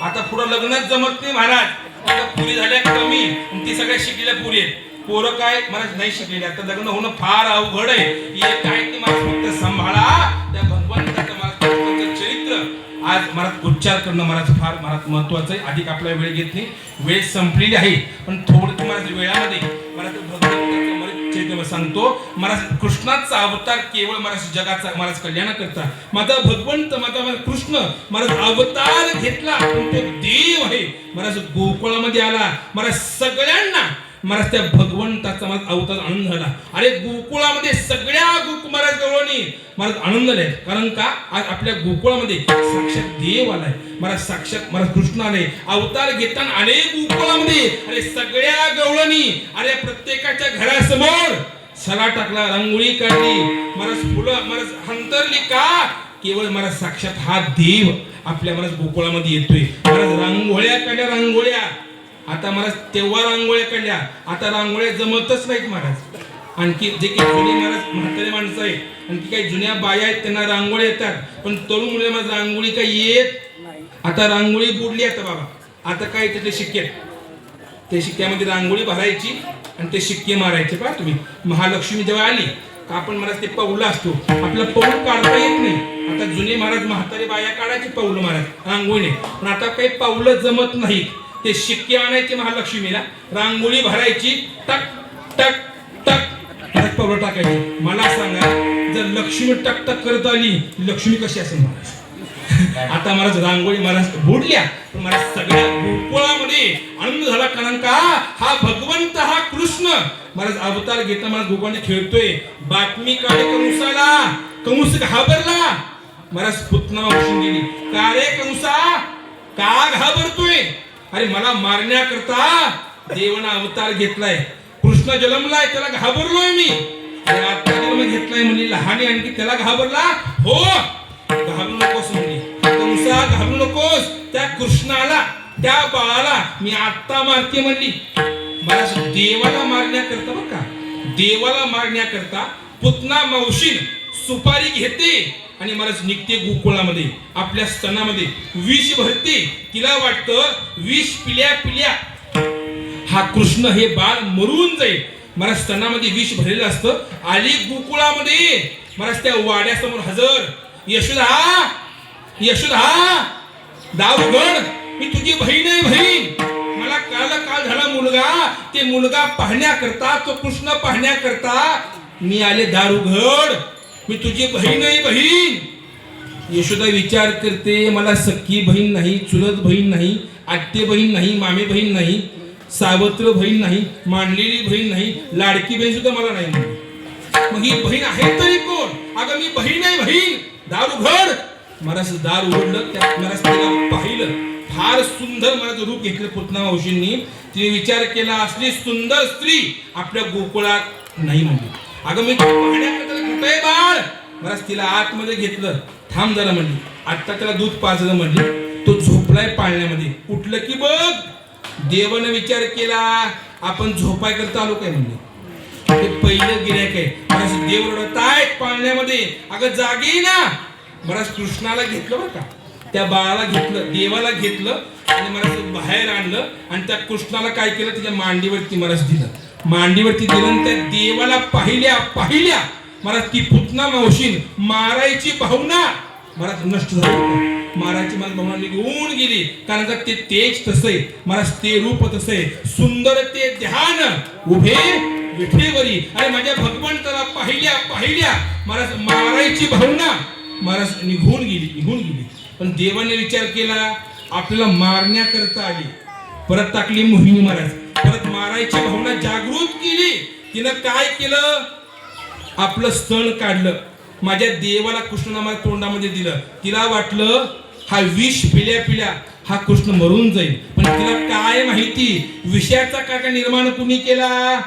आता पुढं लग्नच जमत नाही महाराज. आता पुरी झाल्या कमी आणि ती सगळ्या शिकलेल्या पुरी आहेत. पोरं काय महाराज नाही शिकलेले. आता लग्न होणं फार अवघड आहे. हे काय ते महाराज फक्त सांभाळा त्या भगवंताचं महाराज चरित्र. आज महाराज उच्चार करणं महाराज फार महाराज महत्वाचं आहे. अधिक आपला वेळ घेत नाही. वेळ संपलेली आहे पण थोडं महाराज वेळामध्ये महाराज भगवंताचं चरित्र सांगतो. महाराज कृष्णाचा अवतार केवळ महाराज जगाचा महाराज कल्याण करता. माझा भगवंत माझा कृष्ण महाराज अवतार घेतला पण तो देव आहे. महाराज गोकुळामध्ये आला. महाराज सगळ्यांना महाराज त्या भगवंताचा महाराज अवतार आनंद झाला. अरे गोकुळामध्ये सगळ्या महाराज गवळणी महाराज आनंद आले. कारण का आज आपल्या गोकुळामध्ये साक्षात देव आलाय. महाराज साक्षात महाराज कृष्ण आले. अवतार घेताना आले गोकुळामध्ये. अरे सगळ्या गवळणी अरे प्रत्येकाच्या घरासमोर सडा टाकला रांगोळी काढली. महाराज फुलं महाराज हंतरली का केवळ महाराज साक्षात हा देव आपल्या महाराज गोकुळामध्ये येतोय. महाराज रांगोळ्या काढल्या रांगोळ्या. आता महाराज तेव्हा रांगोळ्या काढल्या आता रांगोळ्या जमतच नाहीत महाराज. आणखी जे काही जुने महाराज म्हातारे माणसं आहेत आणखी काही जुन्या बाया आहेत त्यांना रांगोळी येतात पण तरुण मुले माझं रांगोळी काही येत. आता रांगोळी बुडली आता बाबा. आता काय तिथे शिक्के ते शिक्क्यामध्ये रांगोळी भरायची आणि ते शिक्के मारायचे. पहा तुम्ही महालक्ष्मी जेव्हा आली का आपण महाराज ते पाऊलं असतो आपलं पाऊल काढता येत नाही. आता जुने महाराज म्हातारे बाया काढायची पाऊलं महाराज रांगोळीने पण आता काही पाऊलं जमत नाहीत. ते शिक्के आणायचे महालक्ष्मीला रांगोळी भरायची टक टक टक पावलं टाकायची. मला सांगा जर लक्ष्मी टक टक करत आली लक्ष्मी कशी असेल महाराज. आता महाराज रांगोळी महाराज बुडल्या पण महाराज सगळ्या गोकुळामध्ये आनंद झाला. कारण का हा भगवंत हा कृष्ण महाराज अवतार घेता महाराज गोकुळाने खेळतोय. बातमी काढे कंसाला. कंस घाबरला. महाराज पुतना उठून गेली. का रे कंसा का घाबरतोय. अरे मला मारण्याकरता देवानं अवतार घेतलाय. कृष्ण जन्मलाय त्याला घाबरलोय मी. अरे आता जन्म घेतलाय म्हणजे लहान आणखी त्याला घाबरला. हो घाबरू नकोस म्हणली कंसा घाबरू नकोस. त्या कृष्णाला त्या बाळाला मी आत्ता मारते म्हणली. मला देवाला मारण्याकरता बरं का देवाला मारण्याकरता पुतना मावशीन सुपारी घेते आणि महाराज निघते गोकुळामध्ये आपल्या स्तनामध्ये विष भरते. तिला वाटतं विष पिल्या पिल्या हा कृष्ण हे बाळ मरून जाईल. महाराज स्तनामध्ये विष भरलेलं असतं. आली गोकुळामध्ये महाराज त्या वाड्यासमोर हजर. यशोदा यशोदा दार उघड मी तुझी बहीण आहे बहीण. मला काल झाला मुलगा ते मुलगा पाहण्याकरता तो कृष्ण पाहण्याकरता मी आले. दार उघड मी तुझी बहीण आहे बहीण. यशोदा विचार करते मला सख्खी बहीण नाही चुलत बहीण नाही आत्ते बहीण नाही मामे बहीण नाही सावत्र बहीण नाही मांडलेली बहीण नाही लाडकी बहीण सुद्धा मला नाही. मग ही बहीण आहे तरी कोण. अगं मी बहीण आहे बहीण. दार उघड. महाराज दार उघडलं. त्या महाराज तिला पाहिलं. फार सुंदर महाराज रूप घेतलं पुतना मावशींनी. तिने विचार केला असली सुंदर स्त्री आपल्या गोकुळात नाही म्हणली. अगं मी पाहण्याकरता कुठे बाळ. महाराज तिला आतमध्ये घेतलं. थांब जरा म्हणली. आता त्याला दूध पाजलं म्हणली. तो झोपलाय पाळण्यामध्ये. उठलं की बघ देवानं विचार केला आपण झोपाय करता आलो काय म्हणले. ते पहिलं गिऱ्हाईक आहे. महाराज देव रडतायत पाळण्यामध्ये. अगं जागी ना महाराज कृष्णाला घेतलं बरं का, त्या बाळाला घेतलं, देवाला घेतलं आणि महाराज बाहेर आणलं आणि त्या कृष्णाला काय केलं, त्याच्या मांडीवरती महाराज दिलं, मांडीवरती दिलं आणि त्या देवाला पाहिल्या महाराज ती पुतना मावशीन मारायची भावना महाराज नष्ट झाली. मारायची मला भावना निघून गेली, कारण का ते तेज तसे महाराज, ते रूप तसे सुंदर, ते ध्यान उभे विठेवरी. आणि माझ्या भगवंताला पाहिल्या महाराज मारायची भावना महाराज निघून गेली. पण देवाने विचार केला, आपल्याला मारण्याकरता आली, परत टाकली मोहिनी महाराज, परत मारायची भावना जागृत केली. तिनं काय केलं, आपलं स्तन काढलं, माझ्या देवाला कृष्णाला माझ्या तोंडामध्ये दिलं. तिला वाटलं हा विष पिल्या हा कृष्ण मरून जाईल, पण तिला काय माहिती विषयाचा काय निर्माण कुणी केला,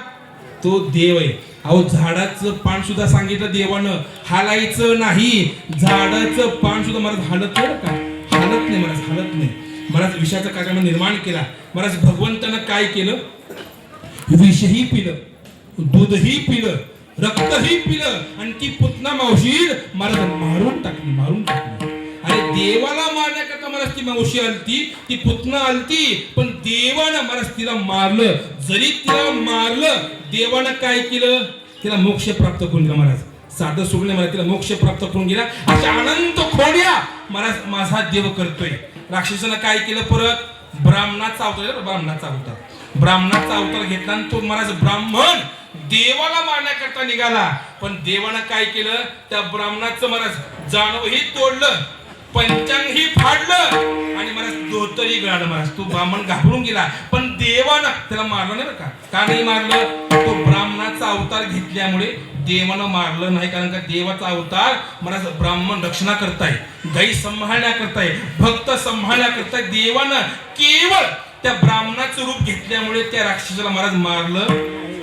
तो देव आहे. अहो झाडाचं पान सुद्धा सांगितलं देवानं हालायचं नाही, झाडाचं पान सुद्धा महाराज हालत नाही का, हालत नाही महाराज विषयाचा काय निर्माण केला. महाराज भगवंतानं काय केलं, विषही पिलं, दूधही पिलं, रक्तही पिलं आणि ती पुतना मावशी महाराज मारून टाकली. अरे देवाला मारण्याकरता महाराज ती मावशी आलती, ती पुतना आलती, पण देवानं महाराज तिला मारलं. जरी तिला मारलं, देवानं काय केलं, तिला मोक्ष प्राप्त करून दिला महाराज. साधं सोडलं महाराज, तिला मोक्ष प्राप्त करून गेला. अशा अनंत खोड्या महाराज माझा देव करतोय. राक्षसानं काय केलं, परत ब्राह्मणाचा अवतार घेतला आणि तो महाराज ब्राह्मण देवाला मारण्याकरता निघाला. पण देवानं काय केलं, त्या ब्राह्मणाचं महाराज जानवही तोडलं, पंचांगही फाडलं आणि महाराज धोतरही गळालं. महाराज तो ब्राह्मण घाबरून गेला, पण देवानं त्याला मारलं नाही बरं का. का नाही मारलं, तो ब्राह्मणाचा अवतार घेतल्यामुळे देवानं मारलं नाही, कारण का देवाचा अवतार महाराज ब्राह्मण रक्षणा करताय, गाई सांभाळण्या करताय, भक्त सांभाळण्या करताय. देवानं केवळ त्या ब्राह्मणाचं रूप घेतल्यामुळे त्या राक्षसाला महाराज मारलं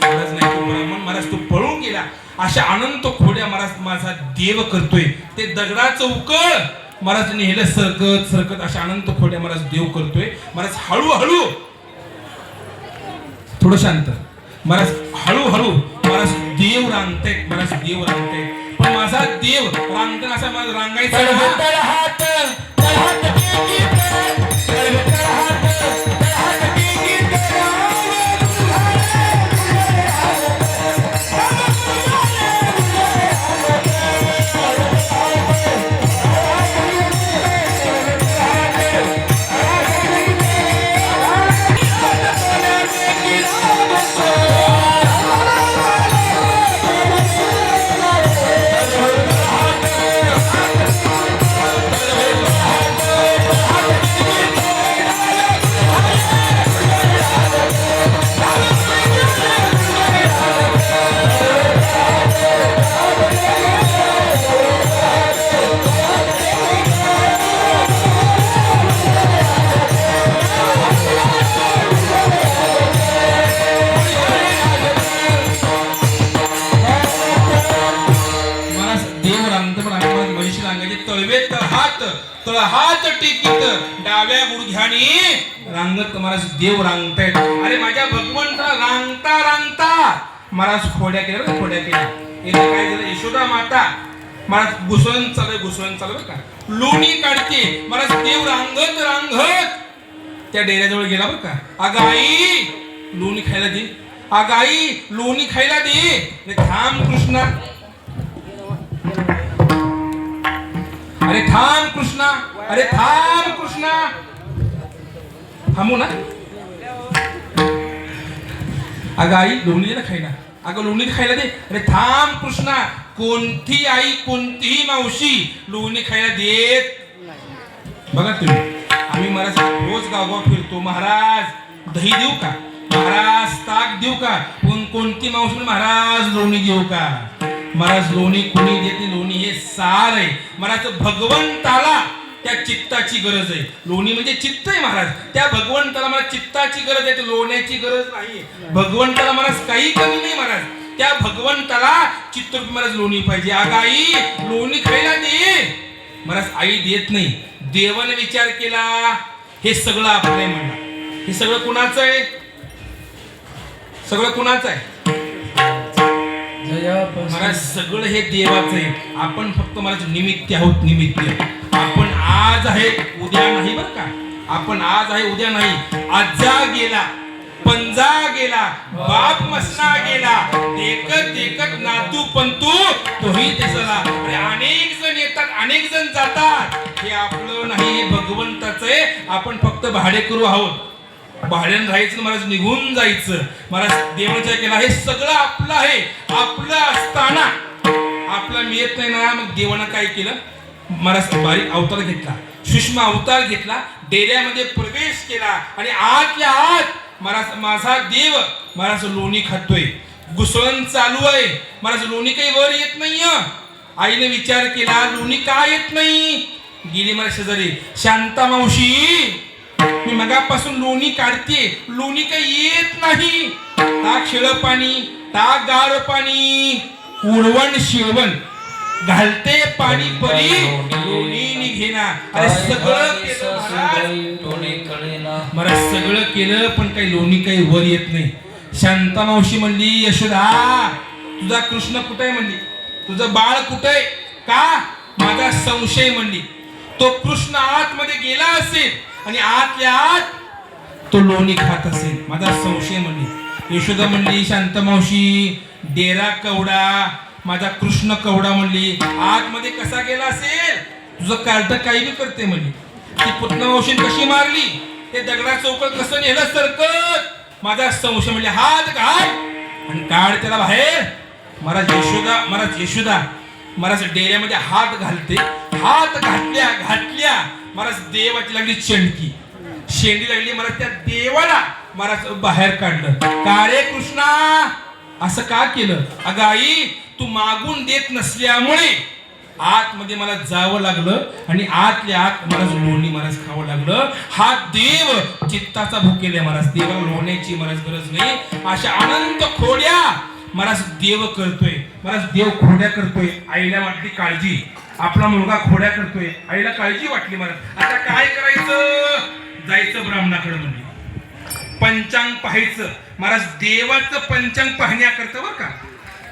महाराज नाही, तो ब्राह्मण महाराज तो पळून गेला. अशा अनंत खोड्या महाराज माझा देव करतोय. ते दगडाचं उकळ महाराज नेहलं सरकत अशा अनंत खोड्या महाराज देव करतोय. महाराज हळूहळू थोडं शांत महाराज, हळूहळू महाराज देव रांगतायत, महाराज देव रांगतायत. पण माझा देव रांगताना असा महाराज रांगायचा हात टेकीत डाव्या गुडघ्याने रांगत महाराज देव रांगतायत. अरे माझ्या भगवंता रांगता महाराज खोड्या केल्या. इथं काय झालं, यशोदा माता महाराज घुसळण चालू का, लोणी काढते. महाराज देव रांगत त्या डेऱ्याजवळ गेला बरं का. अगं आई लोणी खायला दे, अगं आई लोणी खायला दे. थांब कृष्णा, अरे थांब कृष्णा, थांबू ना. अगं आई लोणी ना खायला, अगं लोणी खायला दे. अरे थांब कृष्णा, कोणती आई कोणतीही मावशी लोणी खायला देत. बघा तुम्ही, आम्ही महाराज रोज गावगाव फिरतो, महाराज दही देऊ का, महाराज ताक देऊ का, कोणती मावशी महाराज लोणी देऊ का. महाराज लोणी कोणी देते, लोणी हे सार आहे. महाराज भगवंताला त्या चित्ताची गरज आहे. लोणी म्हणजे चित्त आहे महाराज, त्या भगवंताला मला चित्ताची गरज आहे, लोण्याची गरज नाही. भगवंताला महाराज काही कमी नाही महाराज, त्या भगवंताला चित्तरूपी महाराज लोणी पाहिजे. अगं आई लोणी खायला दे. महाराज आई देत नाही. देवाने विचार केला, हे सगळं आपलं आहे म्हणला. हे सगळं कुणाचं आहे, सगळं कुणाचं आहे, महाराज सगळं हे देवाचं आहे. आपण फक्त महाराज निमित्त आहोत, निमित्त. आपण आज आहे उद्या नाही बरं का. आपण आज आहे उद्या नाही. आजा गेला, पंजा गेला, बाप मसना गेला, देखत देखत नातू पंतू तोही दिसला. अरे अनेक जण येतात, अनेक जण जातात. हे आपलं नाही, हे भगवंताचं आहे. आपण फक्त भाडेकरू आहोत. भाड्यानं राहायचं महाराज, निघून जायचं महाराज. देवाच्या केला हे सगळं आपलं आहे. आपलं असताना आपला मिळत नाही ना, मग देवानं काय केलं महाराज, बारीक अवतार घेतला, सूक्ष्म अवतार घेतला, डेऱ्यामध्ये प्रवेश केला आणि आतल्या आत महाराज माझा देव महाराज लोणी खातोय, घुसळण चालू आहे महाराज. लोणी काही वर येत नाहीये. आईने विचार केला लोणी का येत नाही. गेली महाराज शेजारी, शांता मावशी मी मगापासून लोणी काढते, लोणी काही येत नाही. ता खेळ पाणी, ता गार पाणी, उडवण शिळवण घालते पाणी परी लोणी निघेना. अरे सगळं केलं महाराज, सगळं केलं पण काही लोणी काही वर येत नाही. शांता मावशी म्हणली यशोदा तुझा कृष्ण कुठे म्हणली, तुझं बाळ कुठे का. माझा संशय म्हणली तो कृष्ण आतमध्ये गेला असेल आणि आतल्या आत तो लोणी खात असेल. माझा संशय म्हणली. यशोदा म्हणली शांता मावशी डेरा कवडा, माझा कृष्ण कवडा म्हणली आतमध्ये कसा गेला असेल. तुझं कार्ट काही बी करते म्हणली. ती पुतना मावशी कशी मारली, ते दगडा चौकट कसं नेलं सरकत. माझा संशय म्हणले हात घाल आणि काढ त्याला बाहेर. महाराज यशोदा महाराज डेऱ्यामध्ये हात घालते. हात घातल्या महाराज देवाची लागली चंडकी, शेंडी लागली महाराज. त्या देवाला महाराज बाहेर काढलं. का रे कृष्णा असं का केलं. अगं आई तू मागून देत नसल्यामुळे आतमध्ये मला जावं लागलं आणि आतल्या आत महाराज लोणी महाराज खावं लागलं. हा देव चित्ताचा भुकेल महाराज. देवाला लोण्याची महाराज गरज नाही. अशा अनंत खोड्या महाराज देव करतोय. महाराज देव खोड्या करतोय. आईला वाटली काळजी, आपला मुलगा खोड्या करतोय, आईला काळजी वाटली महाराज. आता काय करायचं, जायचं ब्राह्मणाकडे म्हणली, पंचांग पाहायचं. महाराज देवाचं पंचांग पाहण्याकरता बरं का,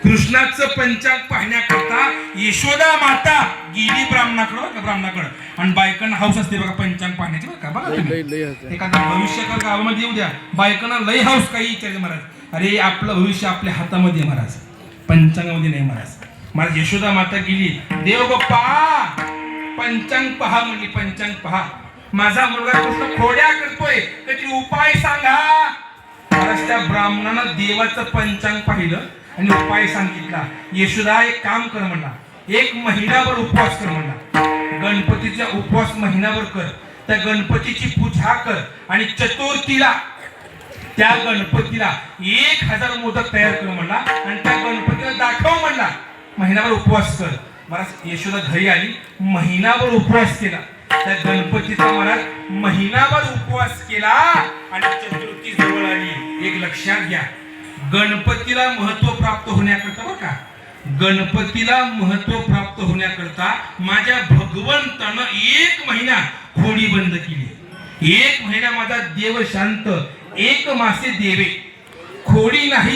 कृष्णाचं पंचांग पाहण्याकरता यशोदा माता गेली ब्राह्मणाकडे बरं का, ब्राह्मणाकडे. आणि बायकांना हाऊस असते बघा पंचांग पाहण्याची बरं का. बघा तुम्ही एखादा भविष्यकाळ गावामध्ये येऊ द्या, बायकांना लय हाऊस काही विचारते महाराज. अरे आपलं भविष्य आपल्या हातामध्ये महाराज, पंचांगामध्ये नाही महाराज. महाराज यशोदा माता गेली, देव बाप्पा पंचांग पहा म्हणली. पंचांग पहा, माझा मुलगा कृष्ण खोड्या करतोय, काहीतरी उपाय सांगा. महाराज त्या ब्राह्मणानं देवाचं पंचांग पाहिलं आणि उपाय सांगितला. यशोदा एक काम कर म्हणला, एक महिनाभर उपवास कर म्हणला. गणपतीचा उपवास महिनाभर कर, त्या गणपतीची पूजा कर आणि चतुर्थीला त्या गणपतीला 1000 मोदक तयार कर म्हणला आणि त्या गणपतीला दाखव म्हणला. महिनाभर उपवास कर. महाराज यशोदा घरी आली, महिनाभर उपवास केला. त्या गणपतीचा महाराज महिनाभर उपवास केला आणि चतुर्थी जवळ आली. एक लक्षात घ्या, गणपतीला महत्व प्राप्त होण्याकरता बरं का, गणपतीला महत्व प्राप्त होण्याकरता माझ्या भगवंतानं 1 महिना खोडी बंद केली. 1 महिना माझा देव शांत, 1 मासे देवे, खोडी नाही.